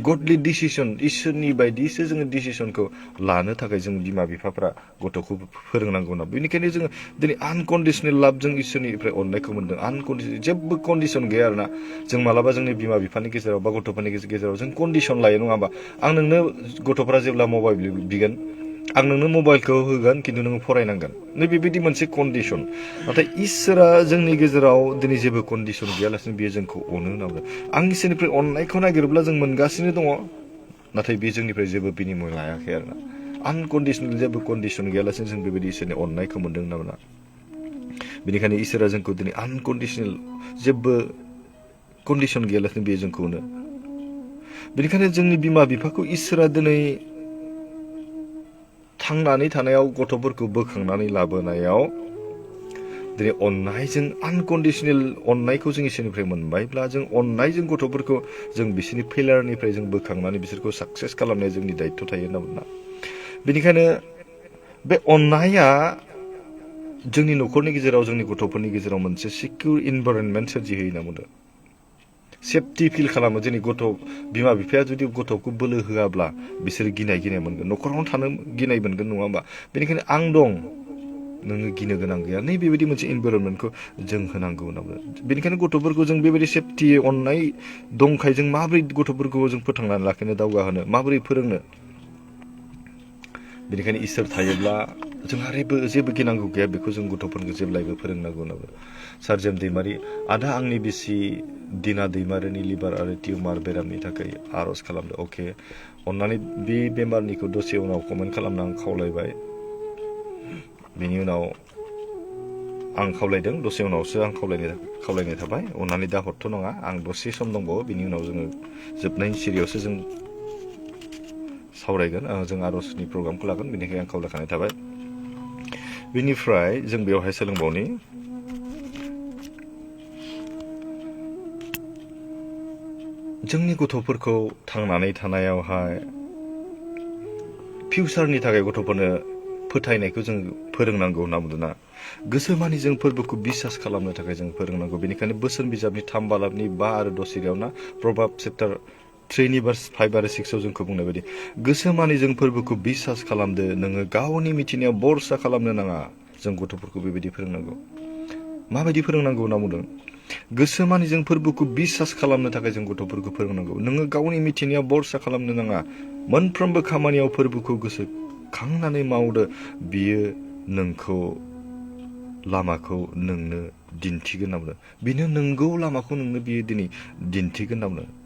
गडलि डिसिसन इसोरनि बायदिसो जोङो डिसिसनखौ लानो थाखाय जों बिमा बिफाफ्रा गथ'खौ फोरोंनांगौ ना बेनिखायनो जोङो दिनै आनकन्डिसनेल लाभ जों इसोरनिफ्राय अननायखौ मोनदों आनकन्डिसनेल जेबो कन्डिसन गैया आरोना जों मालाबा जोंनि बिमा बिफानि गेजेराव बा गथ'फोरनि गेजेराव जों कन्डिसन लायो नङा होमबा आं नोंनो गथ'फोरा जेब्ला मबाइल बिगोन आं नोंनो मबाइलखौ होगोन खिन्थु नोङो फरायनांगोन बेबायदि मोनसे कन्डिसन नाथाय इसोरा जोंनि गेजेराव दिनै जेबो कन्डिसन गैयालासिनो बियो जोंखौ अनो होनना बुंदों आं इसोरनिफ्राय अननायखौ नागिरोब्ला जों मोनगासिनो दङ नाथाय बे जोंनिफ्राय जेबो बिनिमय लायाखै आरोना आनकन्डिसनेल जेबो कन्डिसन गैयालासिनो जों बेबायदि इसोरनि अननायखौ मोनदों होनना बुंना बेनिखायनो इसोरा जोंखौ दिनै आनकन्डिसनेल जेबो कन्डिसन गैयालासिनो बियो जोंखौ अनो बेनिखायनो जोंनि बिमा बिफाखौ इसोरा दिनै थांनानै थानायाव गथ'फोरखौ बोखांनानै लाबोनायाव दिनै अननायजों आनकन्डिसनेल अननायखौ जों इसोरनिफ्राय मोनबायब्ला जों अननायजों गथ'फोरखौ जों बिसोरनि फेलारनिफ्राय जों बोखांनानै बिसोरखौ साक्सेस खालामनाया जोंनि दायित्व थायो होनना बुंना बेनिखायनो बे अननाया जोंनि न'खरनि गेजेराव जोंनि गथ'फोरनि गेजेराव मोनसे सिकिउर इनभाइरनमेन्ट सोरजिहोयो होनना बुंदों सेफटि फिल खालामो जोंनि गथ' बिमा बिफाया जुदि गथ'खौ बोलो होआब्ला बिसोरो गिनाय मोनगोन न'खरावनो थानो गिनाय मोनगोन नङा होमबा बेनिखायनो आं दं नोङो गिनो गोनां गैया नै बेबायदि मोनसे इनभाइरनमेन्टखौ जों होनांगौ होनना बेनिखायनो गथ'फोरखौ जों बेबायदि सेफटि अननाय दंखाय जों माबोरै गथ'फोरखौ जों फोथांनानै लाखिनो दावगाहोनो माबोरै फोरोंनो बेनिखायनो इसोर थायोब्ला जोंहा जेबो गिनांगौ गैया बेखौ जों गथ'फोरखौ जेब्लायबो फोरोंनांगौ होनना सार्जेम दैमारि आदा आंनि बिसि दिना दैमारिनि लिभार आरो टिउमार बेरामनि थाखाय आर'ज खालामदो अके अन्नानै बे बेमारनिखौ दसे उनाव कमेन्ट खालामनो आं खावलायबाय बेनि उनाव आं खावलायदों दसे उनावसो आं खावलायनाय थाबाय अन्नानै दा हरथ' नङा आं दसे सम दंबावो बेनि उनाव जोङो जोबनायनि सिरियावसो जों सावरायगोन जों आर'जनि प्रग्रामखौ लागोन बेनिखायनो आं खावलायखानाय थाबाय बेनिफ्राय जों बेवहाय सोलोंबावनि जोंनि गथ'फोरखौ थांनानै थानायावहाय फिउचारनि थाखाय गथ'फोरनो फोथायनायखौ जों फोरोंनांगौ होनना बुंदोंना गोसोमानि जों फोरबोखौ बिसास खालामनो थाखाय जों फोरोंनांगौ बेनिखायनो बोसोन बिजाबनि 3 बालाबनि 5 आरो 10 सिरियावना प्रभाब चेप्टार 3 भार्स 5 आरो 6 आव जोंखौ बुंनाय बायदि गोसोमानि जों फोरबोखौ बिसास खालामदो नोङो गावनि मिथिनायाव बरसा खालामनो नाङा जों गथ'फोरखौ बेबायदि फोरोंनांगौ माबायदि फोरोंनांगौ होनना बुंदों गोसोमानि जों फोरबोखौ बिसास खालामनो थाखाय जों गथ'फोरखौ फोरोंनांगौ नोङो गावनि मिथिनायाव बरसा खालामनो नाङा मोनफ्रोमबो खामानियाव फोरबोखौ गोसोखांनानै मावदो बियो नोंखौ लामाखौ नोंनो दिन्थिगोन होनना बुंदों बेनो नंगौ लामाखौ नोंनो बियो दिनै दिन्थिगोन होनना बुंदों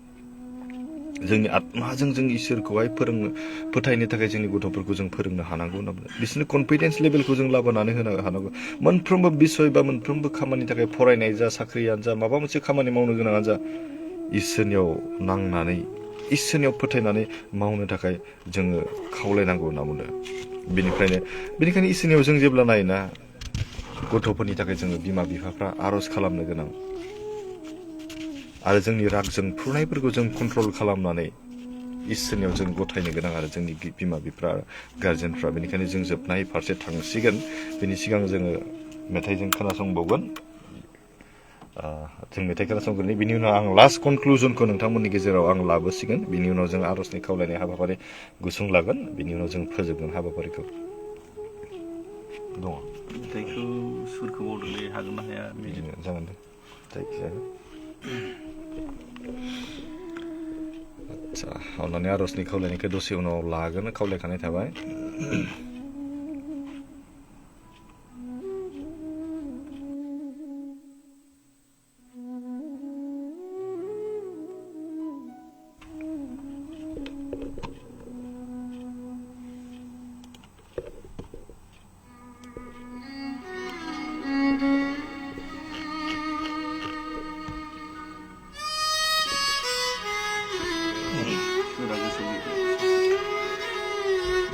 जोंनि आत्माजों जों इसोरखौहाय फोथायनो थाखाय जोंनि गथ'फोरखौ जों फोरोंनो हानांगौ होनना बुंदों बिसोरनो कनफिडेन्स लेभेलखौ जों लाबोनानै होनो हानांगौ मोनफ्रोमबो बिसय बा मोनफ्रोमबो खामानिनि थाखाय फरायनाय जा साख्रियानो जा माबा मोनसे खामानि मावनो गोनाङानो जा इसोरनियाव नांनानै इसोरनियाव फोथायनानै मावनो थाखाय जोङो खावलायनांगौ होनना बुंदों बेनिखायनो इसोरनियाव जों जेब्ला नायोना गथ'फोरनि थाखाय जोङो बिमा बिफाफ्रा आर'ज खालामनो गोनां आरो जोंनि राग जोंफ्रुनायफोरखौ जों कन्ट्रल खालामनानै इसोरनियाव जों गथायनो गोनां आरो जोंनि बिमा बिफा गार्जेनफ्रा बेनिखायनो जों जोबनाय फारसे थांसिगोन बेनि सिगां जोङो मेथाइजों खोनासंबावगोन जों मेथाइ खोनासंगोन बिनि उनाव आं लास्ट कनक्लुजनखौ नोंथांमोननि गेजेराव आं लाबोसिगोन बिनि उनाव जों आर'जनि खावलायनाय हाबाफारि गुसुं लागोन बिनि उनाव जों फोजोबगोन हाबाफारिखौ दङ मेथाइखौ सुरखौ बावदोंलै हागोन ना हाया बिदिनो जागोन दे जायखिजाया आदसा अननानै आर'जनि खावलायनायखौ दसे उनाव लागोन खावलायखानाय थाबाय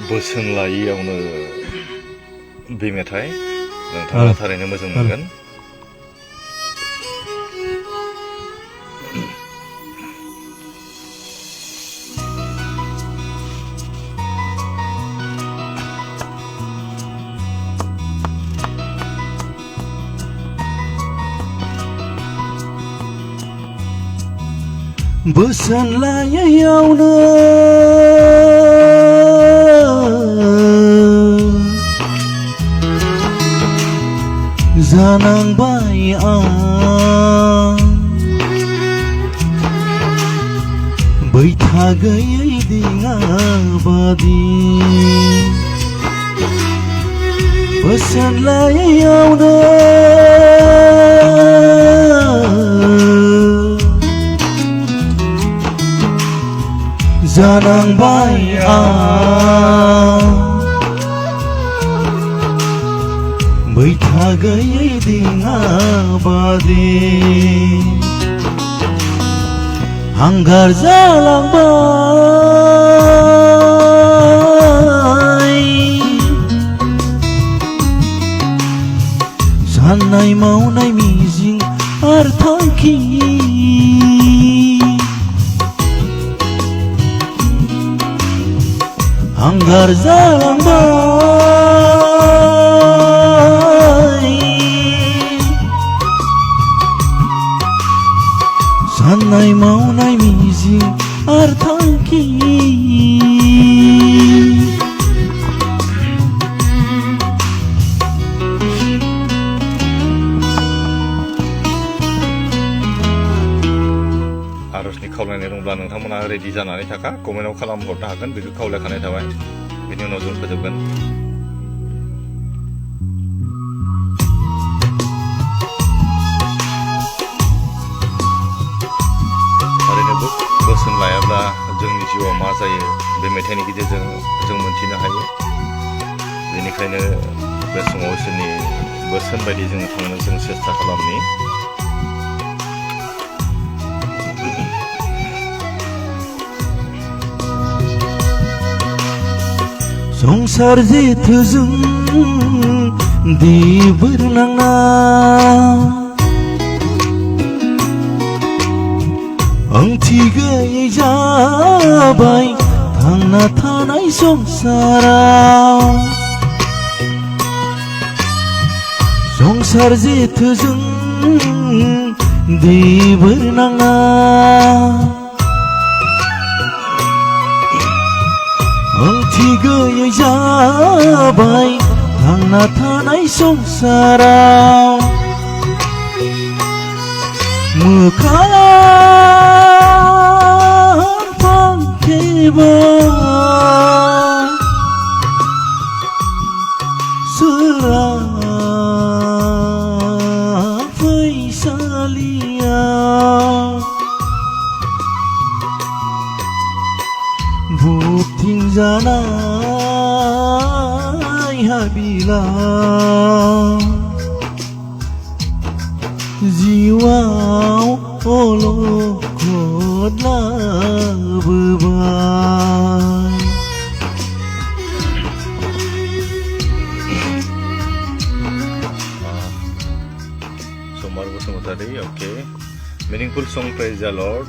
बोसोन लायैयावनो बे मेथाइ नोंथाङा थारैनो मोजां मोनगोन बोसोन लायैयावनो जानांबाय आं बैथा गैयै दिङा बादि बोसोन लायैयावनो जानांबाय आं बैथा गैयै दिङा बादि हांगार जालांबाय साननाय मावनाय मिजिं आरो थांखि हांगार जालांबाय साननाय मावनाय मिजिं आरो थांखि आर'जनि खावलायनाय दंब्ला नोंथांमोना रेडि जानानै थाखा कमेन्टआव खालामहरनो हागोन बेखौ खावलायखानाय थाबाय बेनि उनाव जों फोजोबगोन ओरैनो बोसोन लायाब्ला जोंनि जिउआव मा जायो बे मेथाइनि गेजेरजों जों मोनथिनो हायो बेनिखायनो बे समाव इसोरनि बोसोन बायदि जों थांनो जों सेस्था खालामनि संसार जेथोजों दिबोरनांना ओंथि गैयै जाबाय थांना थानाय संसाराव संसार जेथोजों दिबोरनांना ओंथि गैयै जाबाय थांना थानाय संसाराव मोखां फांथेबा सोरा फैसालियाव बुथिंजानाय हाबिलाव जिउआव अलखद लाबोबाय Somar Bosumutari, okay. Meaningful song, praise the Lord.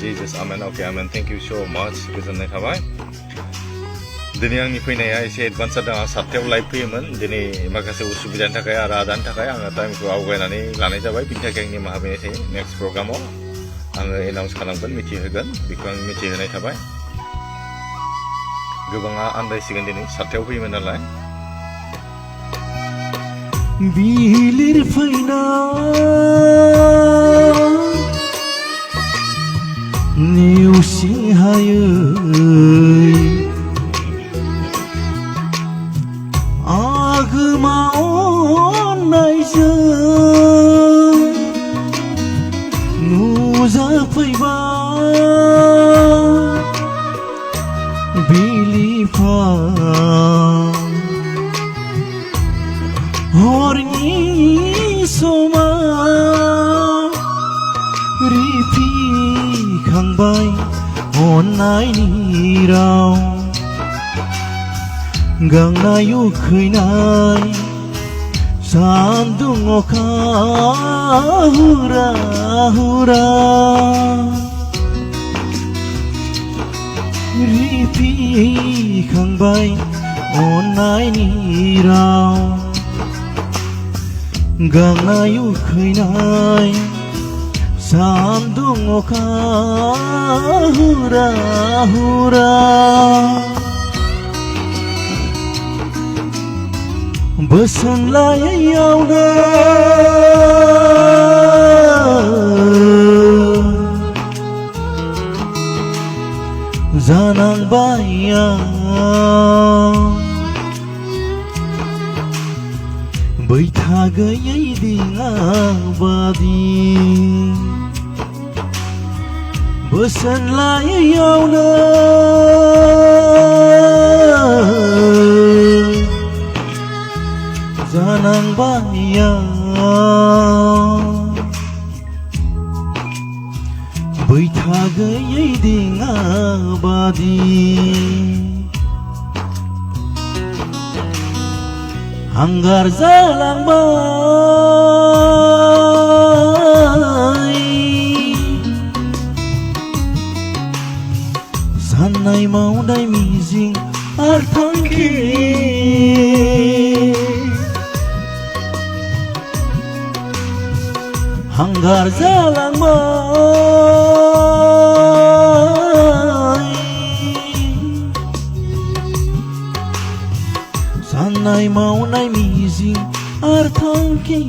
Jesus, amen, okay, amen. Thank you so much. गोजोननाय थाबाय. दिनै आंनि फैनाया एसे एडभान्स जादों आं 7थायाव लाइभ फैयोमोन दिनै माखासे उसुबिदानि थाखाय आरो आदानि थाखाय आङो टाइमखौ आवगायनानै लानाय जाबाय बिनि थाखाय आंनि निमाहा बिनाय थायो नेक्स्ट प्रग्रामाव आङो एनाउन्स खालामगोन मिथिहोगोन बेखौ आं मिथिहोनाय थाबाय गोबाङा आन्दायसिगोन दिनै 7थायाव फैयोमोन नालाय बिलिर फैना नेवसि हायै आगोमा अननायजों नुजाफैबाय बिलिफां हरनि समाव रिफिखांबाय अननायनि राव गांनाय उखैनाय सान्दुं अखा हुरा हुरा रिफिखांबाय अननायनि राव गांनाय उखैनाय सान्दुं अखा हुरा हुरा बोसोन लायैयावनो जानांबाय आं बैथा गैयै दिङा बादि बोसोन लायैयावनो जानांबाय आं बैथा गैयै दिङा बादि हांगार जालांबाय साननाय मावनाय मिजिं आरो थांखि हांगार जालांबाय साननाय मावनाय मिजिं आरो थांखि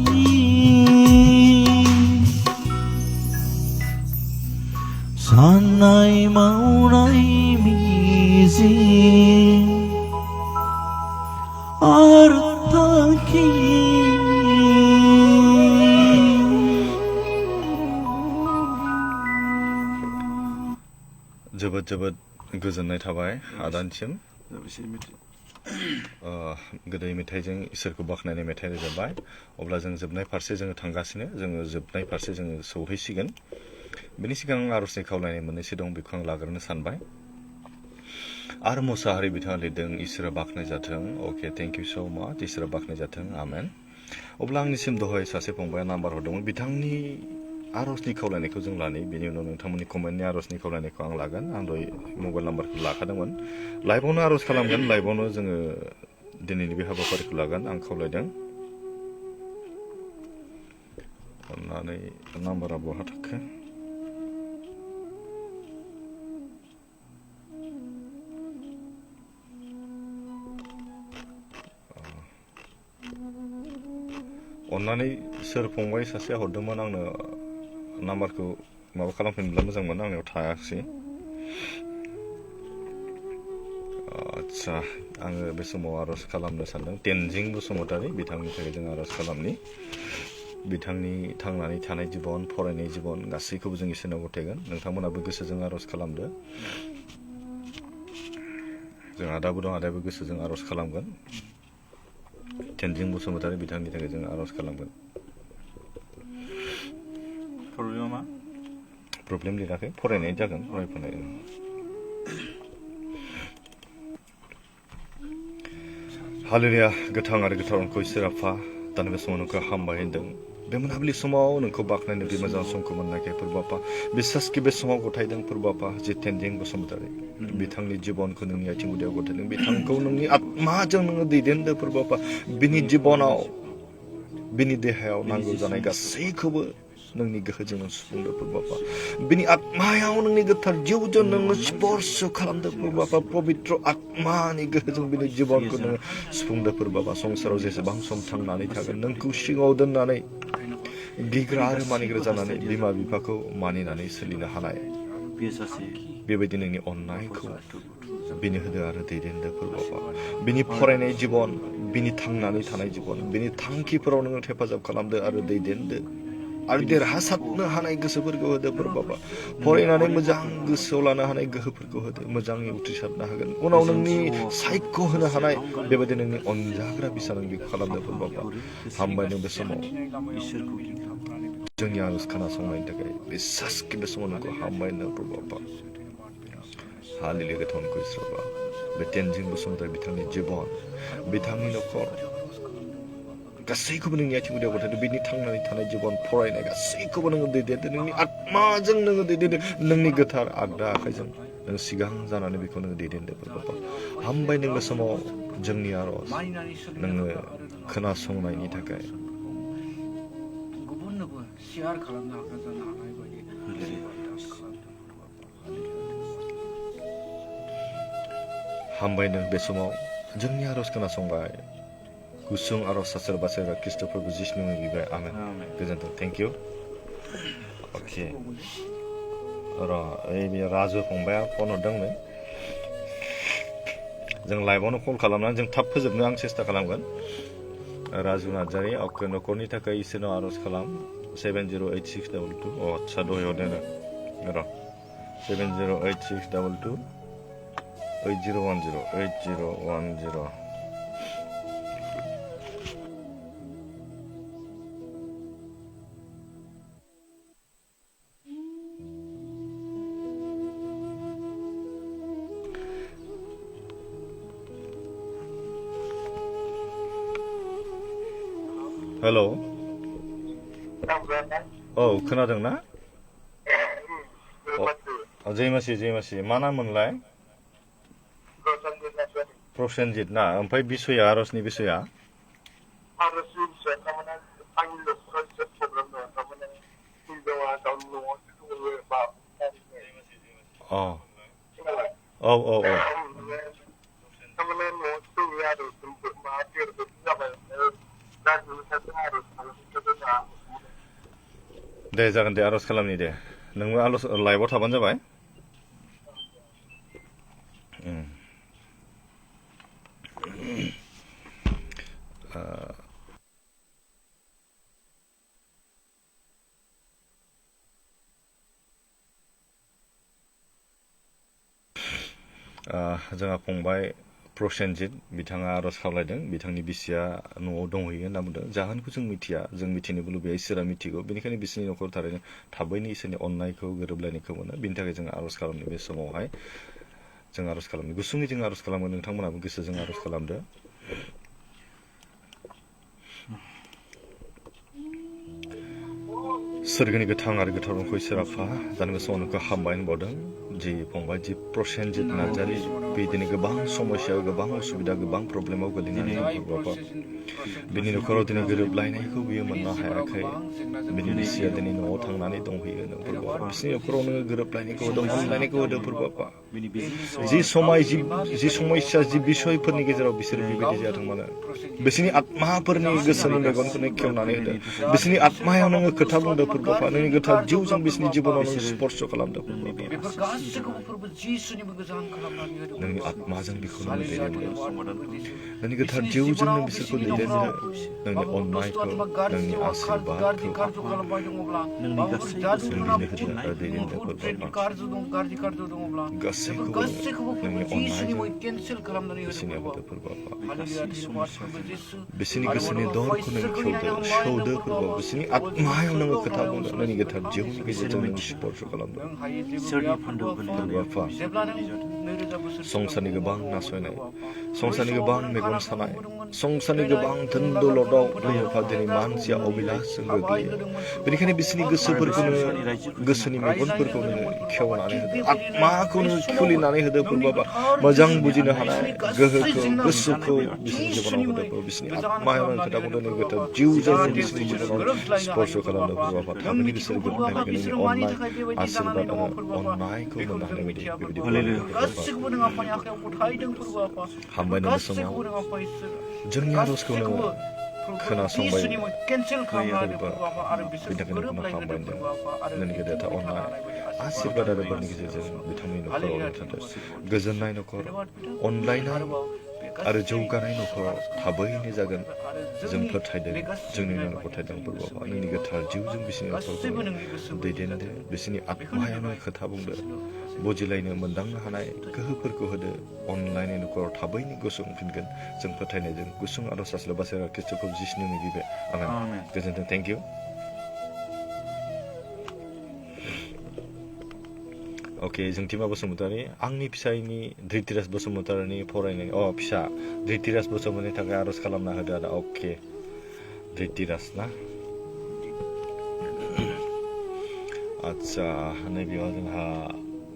साननाय मावनाय मिजिं आरो थांखि जोबोद जोबोद गोजोननाय थाबाय आदानिसिम गोदै मेथाइजों इसोरखौ बाख्नायनाय मेथाइ रोजाबबाय अब्ला जों जोबनाय फारसे जोङो थांगासिनो जोङो जोबनाय फारसे जोङो सौहैसिगोन बेनि सिगां आर'जनि खावलायनाय मोननैसो दं बेखौ आं लाग्रोनो सानबाय आरो मुसाहारि बिथाङा लिरदों इसोरा बाख्नाय जाथों अके थेंक इउ स' माच इसोरा बाख्नाय जाथों आमेन अब्ला आंनिसिम दहाय सासे फंबाया नाम्बार हरदोंमोन बिथांनि आर'जनि खावलायनायखौ जों लानि बेनि उनाव नोंथांमोननि कमेन्टनि आर'जनि खावलायनायखौ आं लागोन आं दहाय मबाइल नाम्बारखौ लाखादोंमन लाइभआवनो आर'ज खालामगोन लाइभआवनो जोङो दिनैनि बे हाबाफारिखौ लागोन आं खावलायदों अन्नानै नाम्बारा बहा थाखो अन्नानै सोर फंबाय सासेया हरदोंमोन आंनो नाम्बारखौ माबा खालामफिनब्ला मोजांमोन आंनियाव थायाखिसै आदसा आङो बे समाव आर'ज खालामनो सानदों तेनजिं बसुमतारी बिथांनि थाखाय जों आर'ज खालामनि बिथांनि थांनानै थानाय जिबन फरायनाय जिबन गासैखौबो जों इसोरनाव गथायगोन नोंथांमोनाबो गोसोजों आर'ज खालामदो जों आदाबो दं आदायाबो गोसोजों आर'ज खालामगोन तेनजिं बसुमतारी बिथांनि थाखाय जों आर'ज खालामगोन प्रब्लेमा मा प्रब्लेम लिराखै फरायनाय जागोन फरायफुनाय हालेलुया गोथां आरो गोथार अनखौ इसोर आफा दानि बे समाव नोंखौ हामबाय होनदों बे मोनाबिलि समाव नोंखौ बाख्नायनो बे मोजां समखौ मोननायखाय फोरबो आफा बिसासखि बे समाव गथायदों फोरबो आफा जि तेनजिं बसुमतारी बिथांनि जिबनखौ नोंनि आथिं गुदियाव गथायदों बिथांखौ नोंनि आत्माजों नोङो दैदेनदो फोरबो आफा बिनि जिबनाव बिनि देहायाव नांगौ जानाय गासैखौबो नोंनि गोहोजों नों सुफुंदो फोरबो आफा बिनि आत्मायाव नोंनि गोथार जिउजों नोङो स्पर्श खालामदो फोरबो आफा पबित्र आत्मानि गोहोजों बिनि जिबनखौ नोङो सुफुंदो फोरबो आफा संसाराव जेसेबां सम थांनानै थागोन नोंखौ सिङाव दोननानै गिग्रा आरो मानिग्रा जानानै बिमा बिफाखौ मानिनानै सोलिनो हानाय बेबायदि नोंनि अननायखौ बिनि होदो आरो दैदेनदो फोरबो आफा बिनि फरायनाय जिबन बिनि थांनानै थानाय जिबन बिनि थांखिफोराव नोङो हेफाजाब खालामदो आरो दैदेनदो आरो देरहासारनो हानाय गोसोफोरखौ होदो फोरबो आफा फरायनानै मोजां गोसोआव लानो हानाय गोहोफोरखौ होदो मोजाङै उथ्रिसारनो हागोन उनाव नोंनि सायख' होनो हानाय बेबायदि नोंनि अनजाग्रा बिसा नों बेखौ खालामदो फोरबो आफा हामबाय नों बे समाव जोंनि आर'ज खोनासंनायनि थाखाय बिसासखि बे समाव नोंखौ हामबाय होनदों फोरबो आफा हालेलुया गोथां अनखौ इसोर आफा बे तेनजिं बसुमतारी बिथांनि जिबन बिथांनि न'खर गासैखौबो नोंनि आथिं गुदियाव गथायदो बिनि थांनानै थानाय जिबन फरायनाय गासैखौबो नोङो दैदेनदो नोंनि आत्माजों नोङो दैदेनदो नोंनि गोथार आगदा आखाइजों नों सिगां जानानै बेखौ नोङो दैदेनदो फोरबो हामबाय नों बे समाव जोंनि आर'ज नोङो खोनासंनायनि थाखाय गुबुननोबो शेयार खालामनो हाग्रा जानो हानाय बायदि हामबाय नों बे समाव जोंनि आर'ज खोनासंबाय गुसुं आर'ज सासोर बासोर ख्रिस्ट'फोरबो जिसुनि बिबाय आमेन गोजोन्थों थेंक इउ अके र' बे राजु फंबाया फन हरदोंनो जों लाइभआवनो कल खालामनानै जों थाब फोजोबनो आं सेस्था खालामगोन राजु नार्जारि अके न'खरनि थाखाय इसोरनाव आर'ज खालाम 708622 आदसा दहाय हरदों र' 708622 8010 8010 हेल' औ खोनादों ना जयमासि मा नाम मोनलाय प्रसेनजित ना ओमफ्राय बिसया आर'जनि बिसया औ दे जागोन दे आर'ज खालामनि दे नोंबो लाइभआव थाबानो जाबाय जोंहा फंबाय प्रसेनजित बिथाङा आर'ज खावलायदों बिथांनि बिसिया न'आव दंहैयो होनना बुंदों जाहोनखौ जों मिथिया जों मिथिनोबो लुबैया इसोरा मिथिगौ बेनिखायनो बिसोरनि न'खर थारैनो थाबैनो इसोरनि अननायखौ गोरोबलायनायखौ मोनो बिनि थाखाय जों आर'ज खालामनो बे समावहाय जों आर'ज खालामदों गुसुङै जों आर'ज खालामो नोंथांमोनाबो गोसोजों आर'ज खालामदो सोरगोनि गोथां आरो गोथार मुंखौ इसोर आफा जानोबो समाव नोंखौ हामबाय होनबावदों जि फंबाय जि प्रसेनजित नार्जारि बेदिनो गोबां समस्यायाव गोबां उसुबिदा गोबां प्रब्लेमाव गोलैनानै दं बाबा बिनि न'खराव दिनै गोरोबलायनायखौ बियो मोननो हायाखै बिनि बिसिया दिनै न'आव थांनानै दंहैयो नोंफोर बाबा बिसिनि न'खराव नोङो गोरोबलायनायखौ होदों अनलायनायखौ होदों बाबा जि समस्या जि बिसयफोरनि गेजेराव बिसोर बेबायदि जादों मानो बिसोरनि आत्माफोरनि गोसोनि मेगनफोरनो खेवनानै होदों बिसोरनि आत्मायाव नोङो खोथा बुंदों बाबा नोंनि गोथार जिउजों बिसोरनि जिबनाव नोङो स्पर्श खालामदों नोंनि आत्माजों बेखौ नों दैदेनदों नोंनि गोथार जिउजों नों बिसोरखौ दैदेनदों नोंनि अननायखौ नोंनि आशीर्बादखौ नोंनि गासैखौबो नोंनि अननायजों बिसोरनि आबादफोर बाबा बिसोरनि गोसोनि दरखौ नों खेवदो सौदो फोरबो बिसोरनि आत्मायाव नोङो खोथा बुंदों नोंनि गोथार जिउनि गेजेरजों नों स्पर्श खालामदों बाबा संसारनि गोबां नासयनाय संसारनि गोबां मेगन सानाय संसारनि गोबां धोन दौलताव बाबा दिनै मानसिया अबिलासजों गोग्लैयो बेनिखायनो बिसोरनि गोसोफोरखौ नोङो गोसोनि मेगनफोरखौ नोङो खेवनानै होदो आत्माखौ नोङो खुलिनानै होदो बाबा मोजां बुजिनो हानाय गोहोखौ गोसोखौ बिसोरनि जिबनाव होदो बिसोरनि आत्मायाव नों खोथा बुंदों नों गोथार जिउजों बिसोरनि जिबनाव स्पर्श खालामदों बाबा थाबैनो बिसोर गोरोबनाय नोंनि अननाय आशीर्बाद आरो अननायखौ मोननो हानाय बायदि बेबायदि हामबाय नों समाव जोंनि आर'जखौ नोङो खोनासंबाय बिनि थाखाय नोंखौ हामबाय नोंनि गेदेरथा अननाय आशीर्बाद आरो बोरनि गेजेरजों बिथांनि न'खराव थादों गोजोननाय न'खर अनलायनाय आरो जौगानाय न'खराव थाबैनो जागोन जों फोथायदों जोंनि न'आव फोथायदों बाबा नोंनि गोथार जिउजों बिसोरनि न'खरखौ दैदेनदो बिसोरनि आत्मायानो खोथा बुंदो बुजिलायनो मोनदांनो हानाय गोहोफोरखौ होदो अनलायनाय न'खराव थाबैनो गसंफिनगोन जों फोथायनायजों गुसुं आर'ज आसलो बासायरा ख्रिस्ट'खौ जिसुनि मुङै बिबाय आमेन गोजोन्थों थेंक इउ अके जोंथिमा बसुमतारी आंनि फिसायनि धृतिराज बसुमतारीनि फरायनाय फिसा धृतिराज बसुमतारीनि थाखाय आर'ज खालामना होदो आरो अके धृतिराज ना आदसा नैबेयाव जोंहा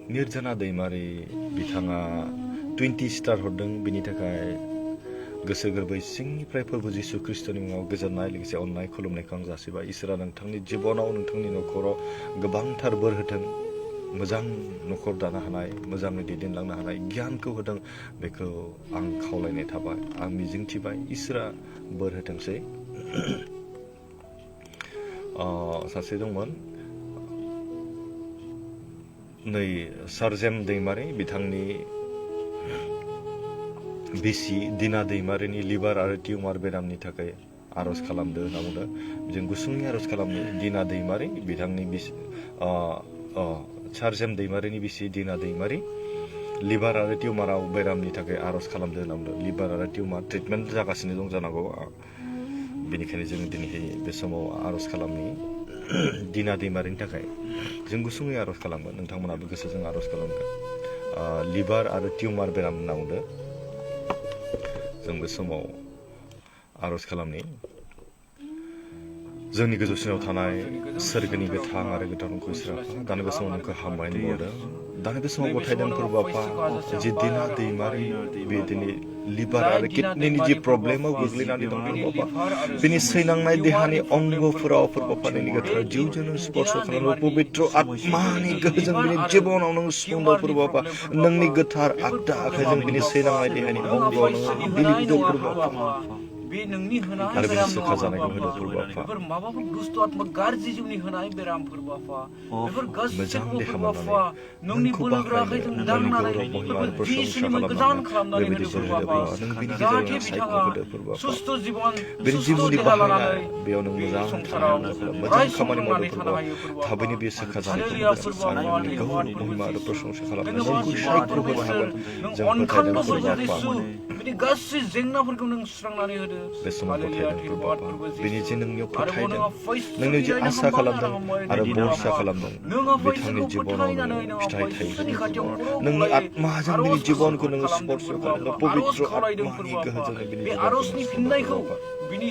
निर्जना दैमारि बिथाङा 20 स्टार हरदों बिनि थाखाय गोसो गोरबै सिंनिफ्राय प्रभु जिसु ख्रिस्ट'नि मुङाव गोजोननाय लोगोसे अननाय खुलुमनायखौ आं जासिबाय इसोरा नोंथांनि जिबनाव नोंथांनि न'खराव गोबांथार बोर होथों मोजां न'खर दानो हानाय मोजाङै दैदेनलांनो हानाय गियानखौ होदों बेखौ आं खावलायनाय थाबाय आं मिजिंथिबाय इसोरा बोर होथोंसै सासे दंमोन नै सारजेम दैमारि बिथांनि बिसि दिना दैमारिनि लिभार आरो टिउमार बेरामनि थाखाय आर'ज खालामदो होनना बुंदों जों गुसुङै आर'ज खालामनो दिना दैमारि बिथांनि बिसि सारजेम दैमारिनि बिसि दिना दैमारि लिभार आरो टिउमाराव बेरामनि थाखाय आर'ज खालामदो होनना बुंदों लिभार आरो टिउमार ट्रिटमेन्ट जागासिनो दं जानांगौ बेनिखायनो जों दिनैहाय बे समाव आर'ज खालामनि दिना दैमारिनि थाखाय जों गुसुङै आर'ज खालामगोन नोंथांमोनाबो गोसोजों आर'ज खालामगोन लिभार आरो टिउमार बेराम होनना बुंदों जों बे समाव आर'ज खालामनि जोंनि गोजौसिनाव थानाय सोरगोनि गोथां आरो गोथार मुंखौ इसोर दानि बे समाव नोंखौ हामबाय होनबावदों दानि बे समाव गथायदों फोरबो आफा जि दिना दैमारि बे दिनै लिभार आरो किडनिनि जि प्रब्लेमाव गोग्लैनानै दं फोरबो आफा बिनि सैनांनाय देहानि अंगफोराव फोरबो आफा नोंनि गोथार जिउजों नों स्पर्श खालामो पबित्र आत्मानि गोहोजों बिनि जिबनाव नों सुफुंदों फोरबो आफा नोंनि गोथार आगदा आखाइजों बिनि सैनांनाय देहानि अंगआव नोङो बिलिबदों फोरबो आफा आरो बिनि सोखा जानायखौ होदों फोरबो आफा मोजां देहा मोननानै नोंखौ बाख्नायनो नोंनि गौरव महिमा आरो प्रशंसा खालामनानै बेबायदि बोर होदो फोरबो नों बिनि गेजेरजों सायख' होदो फोरबो आफा बिनि जिउनि बाहायनाय बेयाव नों मोजां खामानि मावदों फोरबो थाबैनो बेयो सोखा जानायखौ मोनगोन आरो नोंनि गौरव महिमा आरो प्रशंसा खालामनो नोंखौ सायख' होनो हागोन जों फोथायदों फोरबो आफा बिदि गासै जेंनाफोरखौ नों सुस्रांनानै होदो बे समाव हालेलुया गथायदों प्रभु धन्यबाद बापा प्रभु बिनि जे नोंनियाव फोथायदों नोंनियाव नोंनि जे आसा खालामदों आरो भरसा खालामदों बिथांनि जिबनाव नोङो फिथाइ थायो नोंनि आत्माजों बिनि जिबनखौ नोङो स्पर्श खालामदों पबित्र आत्मानि गोहोजों बिनि बे जिबनखौ आरजनि फिननायखौ बिनि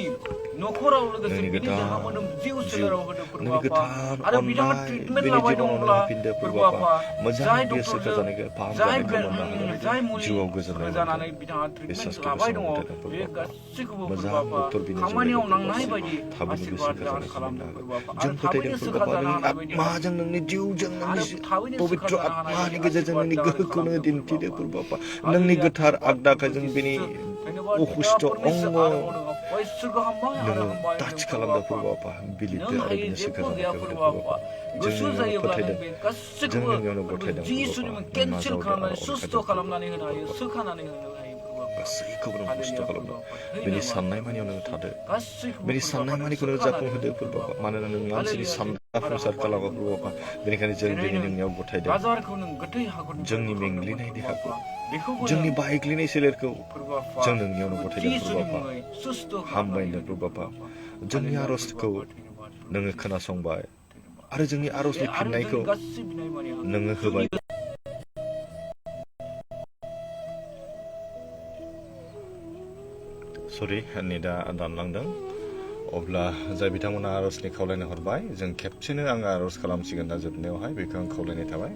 न'खराव लोगोसे नोंनि बिनि गोथार देहा मोदोम जिउ सोलेराव होदो नोंनि फोरबो गोथार आरो बिथाङा अननाय ट्रिटमेन्ट बिनि लाबाय जिबनाव दङब्ला नों होफिनदो फोरबो प्रभु मोजां जाय बियो डक्टरजों सोखाजानायखौ जाय फाहामजानायखौ मोननो हागोन जाय मुलि जिउआव गोजोननाय जानानै मोनगोन बिथाङा बे ट्रिटमेन्ट सासखौ लाबाय दङ गोसोआव होथारदों बे फोरबो गासैखौबो मोजां फोरबो डक्टर बिनि खामानियाव जुरिजेन नांनाय बायदि थाबैनो बियो आशीर्वाद दान सोखाजानायखौ खालामदो मोननो फोरबो हागोन आरो जों फोथायदों थाबैनो फोरबो सोखाजानो नोंनि हानाय बायदि आत्माजों नोंनि जिउजों आरो नोंनि थाबैनो पबित्र सोखाजानो हानाय आत्मानि बायदि गेजेरजों आशीर्वाद नोंनि दान गोहोखौ नोङो खालामदो दिन्थिदो फोरबो फोरबो नोंनि गोथार आगदाखायजों बिनि अखुष्ट अंग नोङो टाच खालामदो फोरबो बिलिरदो आरो बिनो सोखाजानायखौ होदो फोरबो जों नोंनियावनो फोथायदों जों नोंनियावनो गथायदों फोरबो नों नाजावदो आरो सुस्थ' खालामनानै होनो हायो सोखानानै होनो हायो गासैखौबो नों खस्थ' खालामदो बेनि साननाय मानियाव नों थादो बेनि साननाय मानिखौ नों जाफुंहोदो फोरबो मानोना नों मानसिनि साननाय जाफुंसार खालामो फोरबो बेनिखायनो जों दिनै नोंनियाव गथायदों जोंनि मेंग्लिनाय देहाखौ जोंनि बायग्लिनाय सोलेरखौ जों नोंनियावनो गथायदों फोरबो हामबायदों फोरबो जोंनि आरजखौ नोङो खोनासंबाय आरो जोंनि आरजनि फिननायखौ नोङो होबाय सरि नेटआ दानलांदों अब्ला जाय बिथांमोना आरजनि खावलायनो हरबाय जों खेबसेनो आङो आरज खालामसिगोन दा जोबनायावहाय बेखौ आं खावलायनाय थाबाय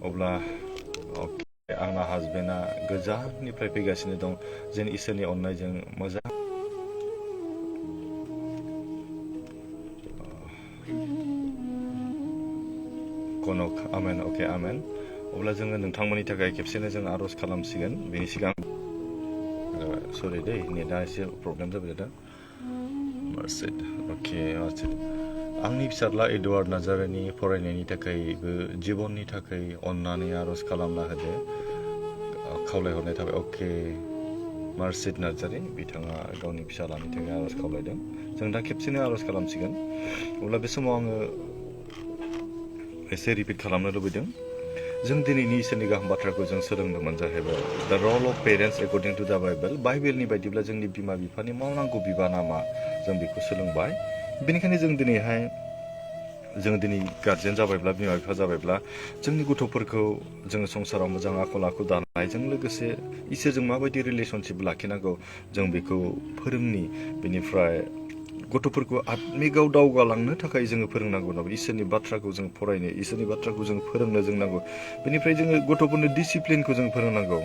अब्ला आंना हासबेन्डआ गोजाननिफ्राय फैगासिनो दं जेन इसोरनि अननायजों मोजां कनक आमेन अके आमेन अब्ला जोङो नोंथांमोननि थाखाय खेबसेनो जों आरज खालामसिगोन बेनि सिगां सरि दै नेटआ एसे प्रब्लेम जाबाय दा मार्सिट अके मार्सिट आंनि फिसाज्ला एडवार्ड नार्जारिनि फरायनायनि थाखायबो जिबननि थाखाय अननानै आरज खालामना होदो खावलायहरनाय थाबाय अके मार्सिट नार्जारि बिथाङा गावनि फिसाज्लानि थाखाय आरज खावलायदों जों दा खेबसेनो आरज खालामसिगोन अब्ला बे समाव आङो एसे रिपिट खालामनो लुबैदों जों दिनैनि इसोरनि गाहाम बाथ्राखौ जों सोलोंदोंमोन जाहैबाय दा रल अफ पेरेन्टस एकर्डिं टु दा बाइबेलनि बायदिब्ला जोंनि बिमा बिफानि मावनांगौ बिबाना मा जों बेखौ सोलोंबाय बेनिखायनो जों दिनैहाय जों दिनै गार्जेन जाबायब्ला बिमा बिफा जाबायब्ला जोंनि गथ'फोरखौ जोङो संसाराव मोजां आखल आखु दानायजों लोगोसे इसोरजों माबायदि रिलेसनशिप लाखिनांगौ जों बेखौ फोरोंनि बेनिफ्राय गथ'फोरखौ आत्मिकआव दावगालांनो थाखाय जोङो फोरोंनांगौ नांगौ इसोरनि बाथ्राखौ जों फरायनो इसोरनि बाथ्राखौ जों फोरोंनो जों नांगौ बेनिफ्राय जोङो गथ'फोरनो डिसिप्लिनखौ जों फोरोंनांगौ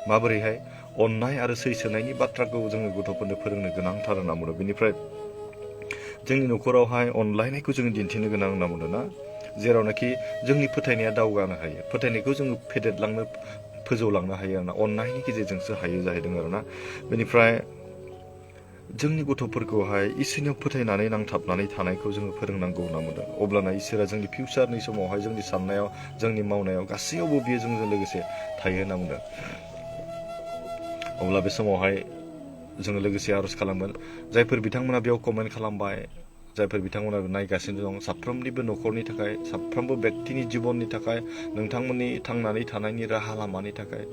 माबोरैहाय अननाय आरो सैसोनायनि बाथ्राखौ जोङो गथ'फोरनो फोरोंनो गोनांथार होनना बुङो बेनिफ्राय जोंनि न'खरावहाय अनलायनायखौ जोङो दिन्थिनो गोनां होनना बुङो ना जेरावनाखि जोंनि फोथायनाया दावगानो हायो फोथायनायखौ जोङो फेदेरलांनो फोजौलांनो हायो आरोना अननायनि गेजेरजोंसो हायो जाहैदों आरोना बेनिफ्राय जोंनि गथ'फोरखौहाय इसोरनियाव फोथायनानै नांथाबनानै थानायखौ जोङो फोरोंनांगौ होनना बुंदों अब्लाना इसोरा जोंनि फिउचारनि समावहाय जोंनि साननायाव जोंनि मावनायाव गासैयावबो बियो जोंजों लोगोसे थायो होनना बुंदों अब्ला बे समावहाय जोङो लोगोसे आरज खालामगोन जायफोर बिथांमोना बेयाव कमेन्ट खालामबाय जायफोर बिथांमोना नायगासिनो दं साफ्रोमनिबो न'खरनि थाखाय साफ्रोमबो व्यक्तिनि जिबननि थाखाय नोंथांमोननि थांनानै थानायनि राहा लामानि थाखाय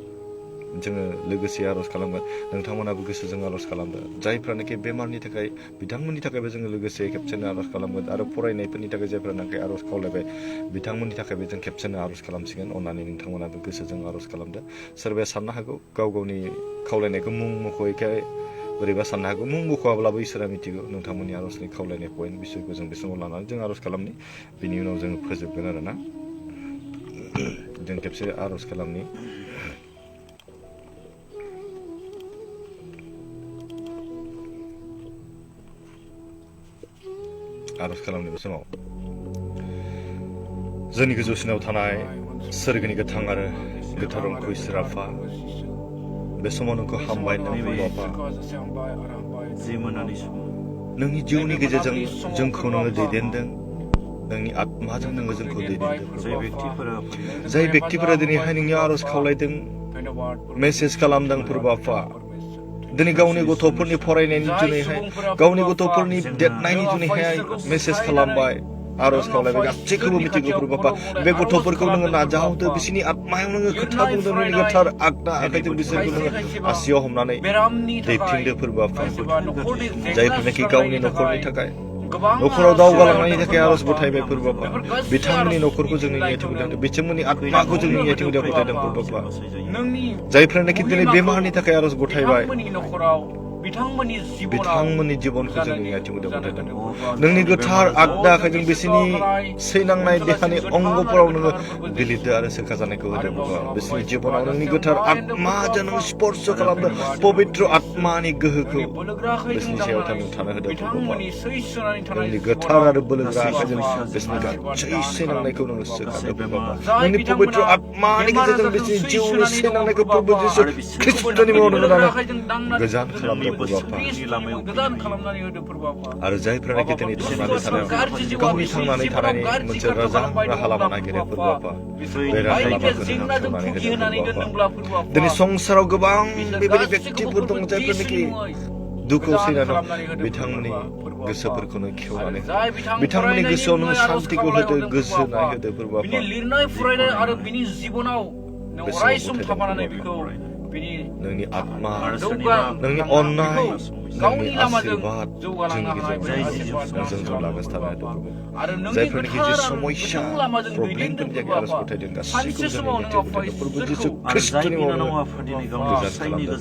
जोङो लोगोसे आरज खालामगोन नोंथांमोनाबो गोसोजों आरज खालामदो जायफ्रानोखि बेमारनि थाखाय बिथांमोननि थाखायबो जोङो लोगोसे खेबसेनो आरज खालामगोन आरो फरायनायफोरनि थाखाय जायफ्रानोखि आरज खावलायबाय बिथांमोननि थाखायबो जों खेबसेनो आरज खालामसिगोन अननानै नोंथांमोनाबो गोसोजों आरज खालामदो सोरबाया साननो हागौ गाव गावनि खावलायनायखौ मुं मख'यैखाय बोरैबा साननो हागौ मुं मख'आब्लाबो इसोरा मिथिगौ नोंथांमोननि आरजनि खावलायनाय पइन्ट बिसयखौ जों बे समाव लानानै जों आरज खालामनि बिनि उनाव जोङो फोजोबगोन आरोना जों खेबसे आरज खालामनि आरज खालामनि बे समाव जोंनि गोजौसिनाव थानाय सोरगोनि गोथां आरो गोथार अंख इसोर आफा बे समाव नोंखौ हामबाय होनना बाबा जि मोनानि समाव नोंनि जिउनि गेजेरजों जोंखौ नोङो दैदेनदों नोंनि आत्माजों नोङो जोंखौ दैदेनदों जाय व्यक्तिफोरा दिनैहाय नोंनि आरज खावलायदों मेसेज खालामदों फोरबो आफा दिनै गावनि गथ'फोरनि फरायनायनि जुनैहाय गावनि गथ'फोरनि देरनायनि जुनैहाय मेसेज खालामबाय आर'ज खालामलायबाय गासैखौबो मिथिगौ प्रभु बाबा बे गथ'फोरखौ नोङो नाजावदो बिसोरनि आत्मायाव नोङो खोथा बुंदों नोंनि गोथार आगदा आखाइजों बिसोरखौ नोङो आसियाव हमनानै दैथिंदो प्रभु बाबा जायफोरनाखि गावनि न'खरनि थाखाय न'खराव दावगालांनायनि थाखाय आर'ज गथायबाय प्रभु बाबा बिथांमोननि न'खरखौ जोंनि आथिं गथायदों बिथांमोननि आत्माखौ जोंनि आथिं गथायदों प्रभु बाबा जायफोरनाखि दिनै बेमारनि थाखाय आर'ज गथायबाय बिथांमोननि जिबनखौ जोंनि आथिं गथायदों नोंनि गोथार आगदा आखाइजों बिसोरनि सैनांनाय देहानि अंगफोराव नोङो बिलिरदो आरो सोखा जानायखौ होदों बाबा बिसोरनि जिबनाव नोंनि गोथार आत्माजों नों स्पर्श खालामदो पबित्र आत्मानि गोहोखौ बिसोरनि सायाव थानो होदों प्रभु बाबा नोंनि गोथार आरो बोलोग्रा आखाइजों बिसोरनि गासै सैनांनायखौ नोङो सोखादो प्रभु बाबा नोंनि पबित्र आत्मानि गेजेरजों बिसोरनि जिउनि सैनांनायखौ प्रभु जिसु ख्रिस्टनि मुङाव नोङो गोजान खालामदो आरो जायफोरानोखि दिनै थांनानै थानायाव गावनि थांनानै थानायनि मोनसे मोजां राहा लामा नागिरो प्रभु बाबा बे राहा लामाखौ नों खेवनानै होदो प्रभु बाबा दिनै संसाराव गोबां बेबायदि बेक्तिफोर दं जायफोरनोखि दुखुआव सैनानै बिथांमोननि गोसोफोरखौनो खेवनानै बिथांमोननि गोसोआव नों सान्तिखौ होदो गोजोननाय होदो प्रभु बाबा नोंनि आत्मा नोंनि अननाय नोंनि आशीर्बाद जोंनि गेजेराव जोंजों लागासिनो होदो जायफोरनोखि जे समस्या प्रब्लेमफोरनि थाखाय आर'ज गथायदों गासैखौबो जोंनि मिथिं गथायदों प्रभु जिसु ख्रिस्टनि मुङाव गोजान खालामदो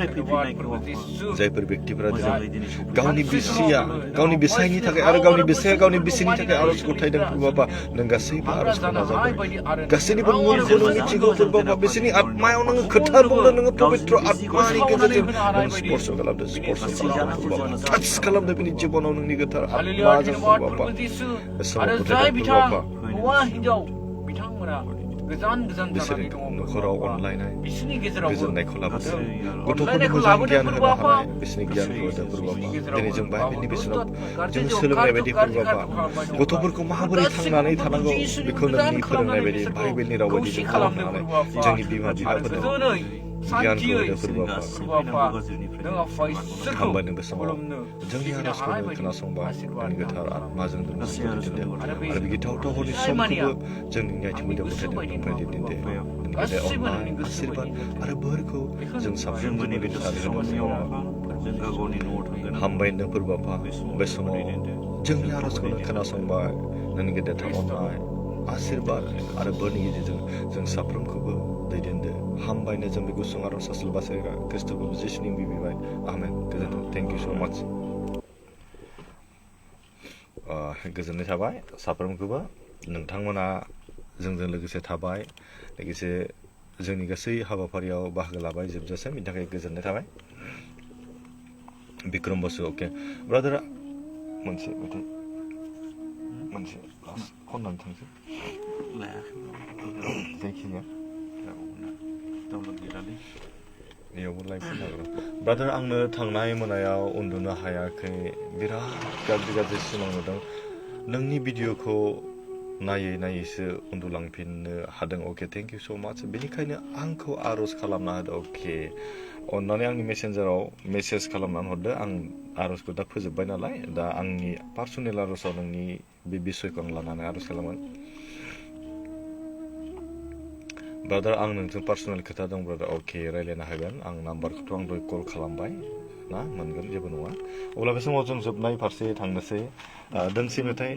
प्रभु बाबा जायफोर बेक्तिफोरा दिनै गावनि बिसिया गावनि बिसायनि थाखाय आरो गावनि बिसाया गावनि बिसिनि थाखाय आर'ज गथायदों प्रभु बाबा नों गासैबो आर'जखौ नाजावदो गासैनिबो मुंखौ नों मिथिगौ प्रभु बाबा बिसोरनि आत्मायाव नोङो खोथा बुंदों नोङो पबित्र आत्मानि गेजेरजों नों स्पर्श खालामदो स्पर्श टाच खालामदो बिनि जिबनाव नोंनि गोथार आत्माजों प्रभु बाबा समाव गथायदों प्रभु बाबा बिसोरनि न'खराव अनलायनाय गोजोननायखौ लाबोदो गथ'फोरनो मोजां गियान होनो हानाय बिसोरनि गियानखौ होदो प्रभु बाबा दिनै जों बाइबेलनि बेसेनाव जों सोलोंनाय बायदि प्रभु बाबा गथ'फोरखौ माबोरै थांनानै थानांगौ बेखौ नोंनि फोरोंनाय बायदि बाइबेलनि राव बायदि जों खालामनो हानाय जोंनि बिमा बिफाफोरनो गियानखौ होदो प्रभु बाबा हामबाय बे समाव जोंनि आर'जखौ खोनासंबाय नोंनि गोथार आत्माजों दैदेनदो आरो बे गिथावथाव हरनि समखौबो जोंनि आथिं गुदियाव गथायदों ओमफ्राय दैदेनदो नोंनि गेदेर अननाय आशीर्बाद आरो बोरखौ जों साफ्रोमबोनि गेजेराव हामबाय होनदों प्रभु बाबा बे समाव जोंनि आर'जखौ खोनासंबाय नोंनि गेदेरथार अननाय आशीर्बाद आरो बोरनि गेजेरजों जों साफ्रोमखौबो दैदेनदो हामबायनो जों बे गुसुं आर'ज आसल बासायग्रा ख्रिस्ट'खौ जिसुनि बिबिबाय आमेन गोजोन्थों थेंक इउ स' माच गोजोननाय थाबाय साफ्रोमखौबो नोंथांमोना जोंजों लोगोसे थाबाय लोगोसे जोंनि गासै हाबाफारियाव बाहागो लाबाय जोबजासिम बेनि थाखाय गोजोननाय थाबाय बिक्रम बसु अके ब्रादारा मोनसे मेथाइ मोनसे खननानै थांसै जायखिजाया बेयावबो लाइभ नागिरो ब्रादार आंनो थांनाय मोनायाव उन्दुनो हायाखै बिराद गाज्रि सिमां नुदों नोंनि भिडिअखौ नायै नायैसो उन्दुलांफिननो हादों अके थेंक इउ स' माच बेनिखायनो आंखौ आर'ज खालामना होदो अके अननानै आंनि मेसेन्जाराव मेसेज खालामनानै हरदो आं आर'जखौ दा फोजोब्बाय नालाय दा आंनि पार्सनेल आर'जआव नोंनि बे बिसयखौ आं लानानै आर'ज खालामगोन ब्रादार आं नोंजों पार्सनेल खोथा दं ब्रादार अके रायज्लायनो हागोन आं नाम्बारखौथ' आं दहाय कल खालामबाय ना मोनगोन जेबो नङा अब्ला बे समाव जों जोबनाय फारसे थांनोसै दोंसे मेथाइ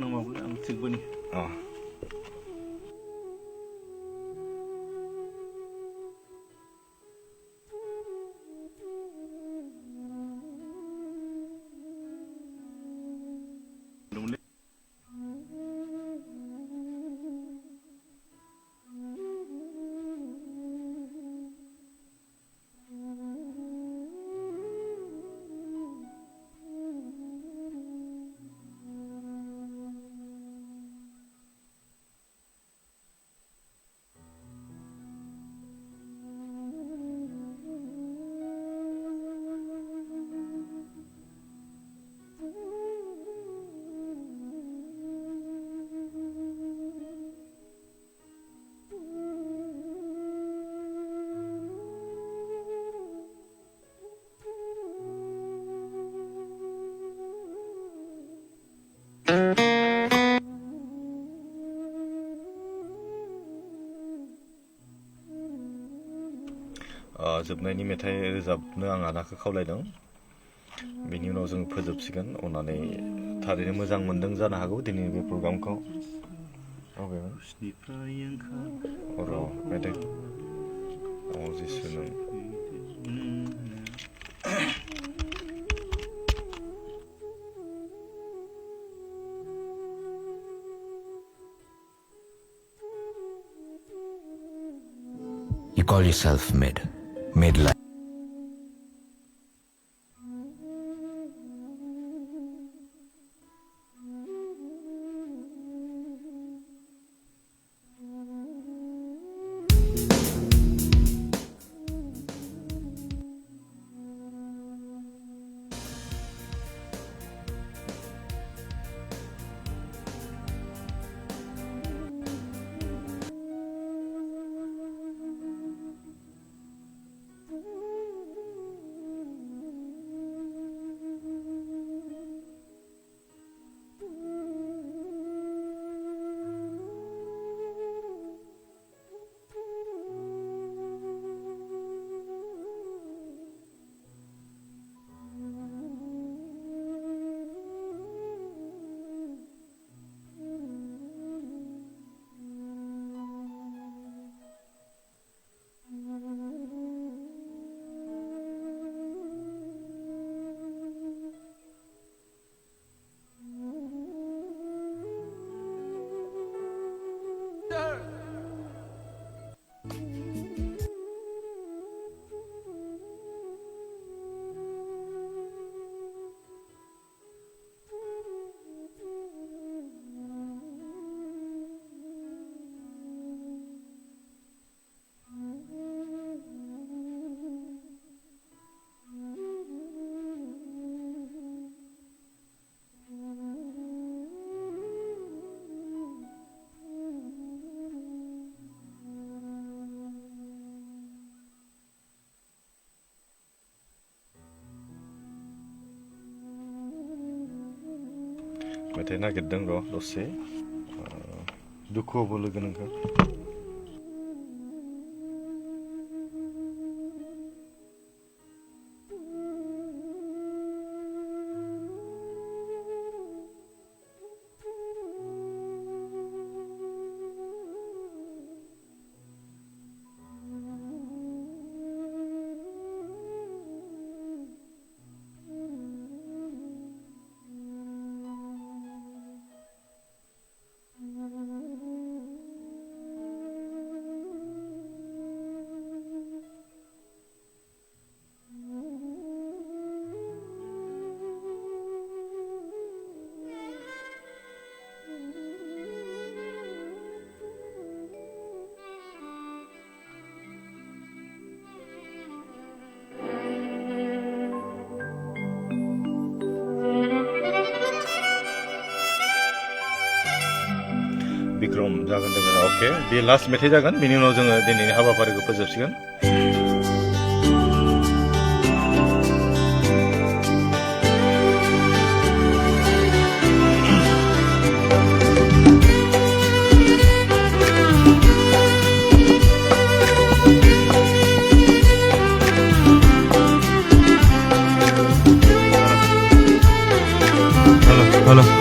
जोबनायनि मेथाइ रोजाबनो आं आदाखौ खावलायदों बेनि उनाव जों फोजोबसिगोन अननानै थारैनो मोजां मोनदों जानो हागौ दिनैनि बे प्रग्रामखौ मेथाइ जिसु नों You call yourself midlife. मेथाइ नागिरदों र' दसे दुखुआवबो लोगो नोंखौ बिक्रम जागोन दे अके बे लास्ट मेथाइ जागोन बेनि उनाव जोङो दिनैनि हाबाफारिखौ फोजोबसिगोन Halo.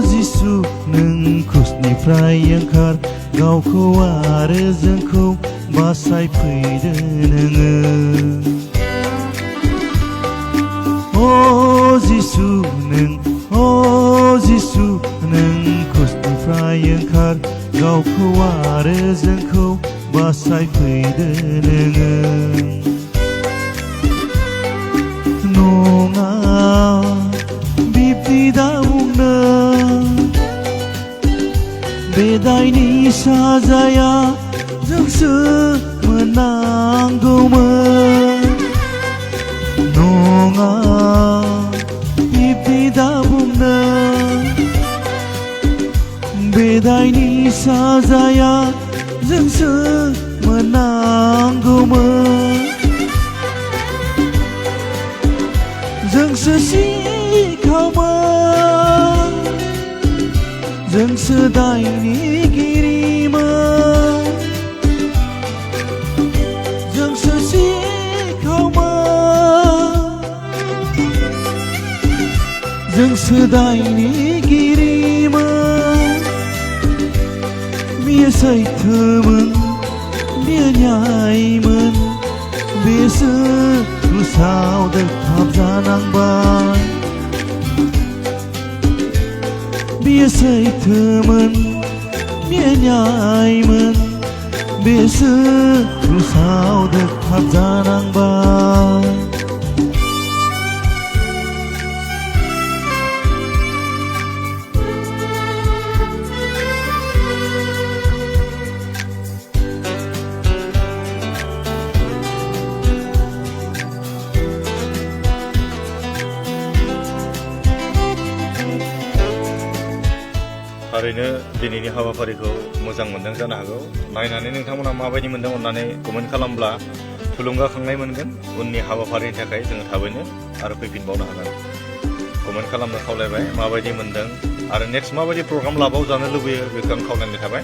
जिसु नों क्रुसनिफ्राय ओंखार गावखौ आरो जोंखौ बासायफैदो नोङो जिसु नों क्रुसनिफ्राय ओंखार गावखौ आरो जोंखौ बासायफैदो नोङो नङा बिब्दि दाबुंनो बे दायनि साजाया जोंसो मोननांगौमोन नङा बिब्दि दा बुंनो बे दायनि साजाया जोंसो मोननांगौमोन जोंसो सिखावमोन जोंसो दायनिगिरिमोन जोंसो सिखावमोन जोंसो दायनिगिरिमोन बियो सैथोमोन बियो न्यायमोन बेसो क्रुसाव दोनथाब जानांबाय बियो सैथोमोन बियो न्यायमोन बेसो क्रुसाव दोनथाब जानांबाय थारैनो दिनैनि हाबाफारिखौ मोजां मोनदों जानो हागौ नायनानै नोंथांमोना माबायदि मोनदों अननानै कमेन्ट खालामब्ला थुलुंगाखांनाय मोनगोन उननि हाबाफारिनि थाखाय जोङो थाबैनो आरो फैफिनबावनो हागोन कमेन्ट खालामनो खावलायबाय माबायदि मोनदों आरो नेक्स्ट माबायदि प्रग्राम लाबावजानो लुबैयो बेखौ आं खावलायनाय थाबाय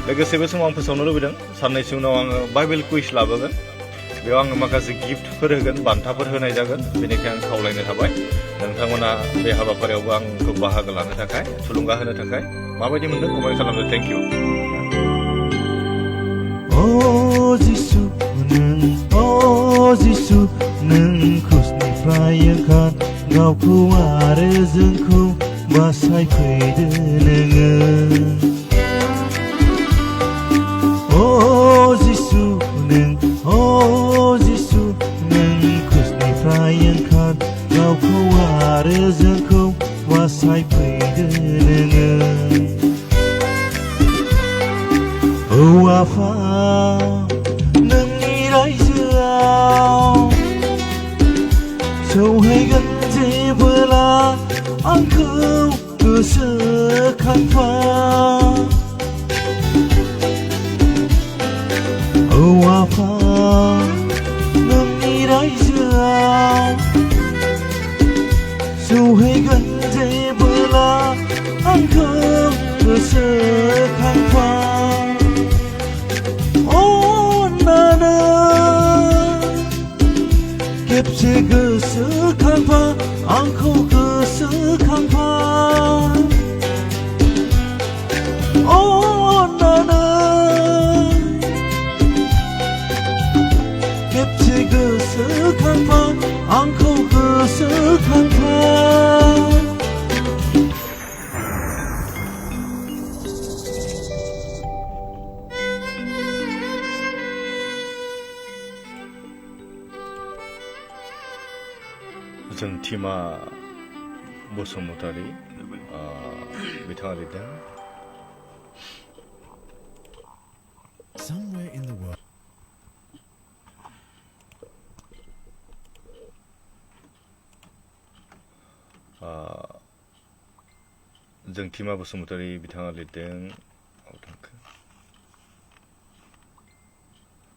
लोगोसे बे समाव आं फोसावनो लुबैदों साननैसो उनाव आङो बाइबेल कुइज लाबोगोन बेयाव आङो माखासे गिफ्टफोर होगोन बान्थाफोर होनाय जागोन बेनिखायनो आं खावलायनो थाबाय नोंथांमोना बे हाबाफारियावबो आंखौ बाहागो लानो थाखाय थुलुंगा होनो थाखाय माबायदि मोनदों कमेन्ट खालामनो थेंक इउ अ जिसु नों क्रुसनिफ्राय ओंखार गावखौ आरो जोंखौ बासायफैदो नोङो अ जिसु नों क्रुसनिफ्राय ओंखार गावखौ आरो जोंखौ बासायफैदो नोङो औ आफा नोंनि रायजोआव सौहैगोन जेबोला आंखौ गोसोखांफा औ आफा नोंनि रायजोआव सौहैगोन जेबोला आंखौ गोसोखांफा अन्नानै खेबसे गोसोखांफा आंखौ गोसोखांफा अन्नानै खेबसे गोसोखांफा आंखौ गोसोखांफा जों टिमा बसुमतारी बिथाङा लिरदों Somewhere in the world. जों टिमा बसुमतारी बिथाङा लिरदों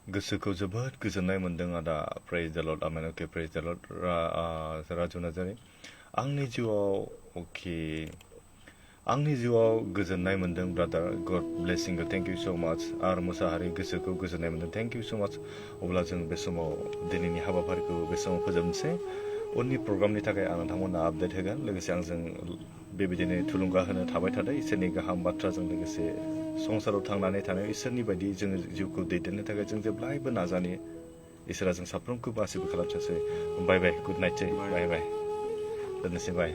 गोसोखौ जोबोद गोजोननाय मोनदों आदा प्रेज द लर्ड आमेन अके प्रेज द लर्ड राजु नार्जारी आंनि जिउआव गोजोननाय मोनदों ब्रादार गड blessing you thank you so माच आर मुसाहारि गोसोखौ गोजोननाय मोनदों थेंक इउ सो माच अब्ला जों बे समाव दिनैनि हाबाफारिखौ बे समाव फोजोबनोसै उननि प्रग्रामनि थाखाय आं नोंथांमोननो आपडेट होगोन लोगोसे आंजों बेबायदिनो थुलुंगा होनो थाबाय थादों इसोरनि गाहाम बाथ्राजों लोगोसे संसाराव थांनानै थानायाव इसोरनि बायदि जोङो जिउखौ दैदेननो थाखाय जों जेब्लायबो नाजानि इसोरा जों साफ्रोमखौबो आसिरबाद खालामथोंसै बाय बाय गुड नाइट बाय बाय दोननोसै बाय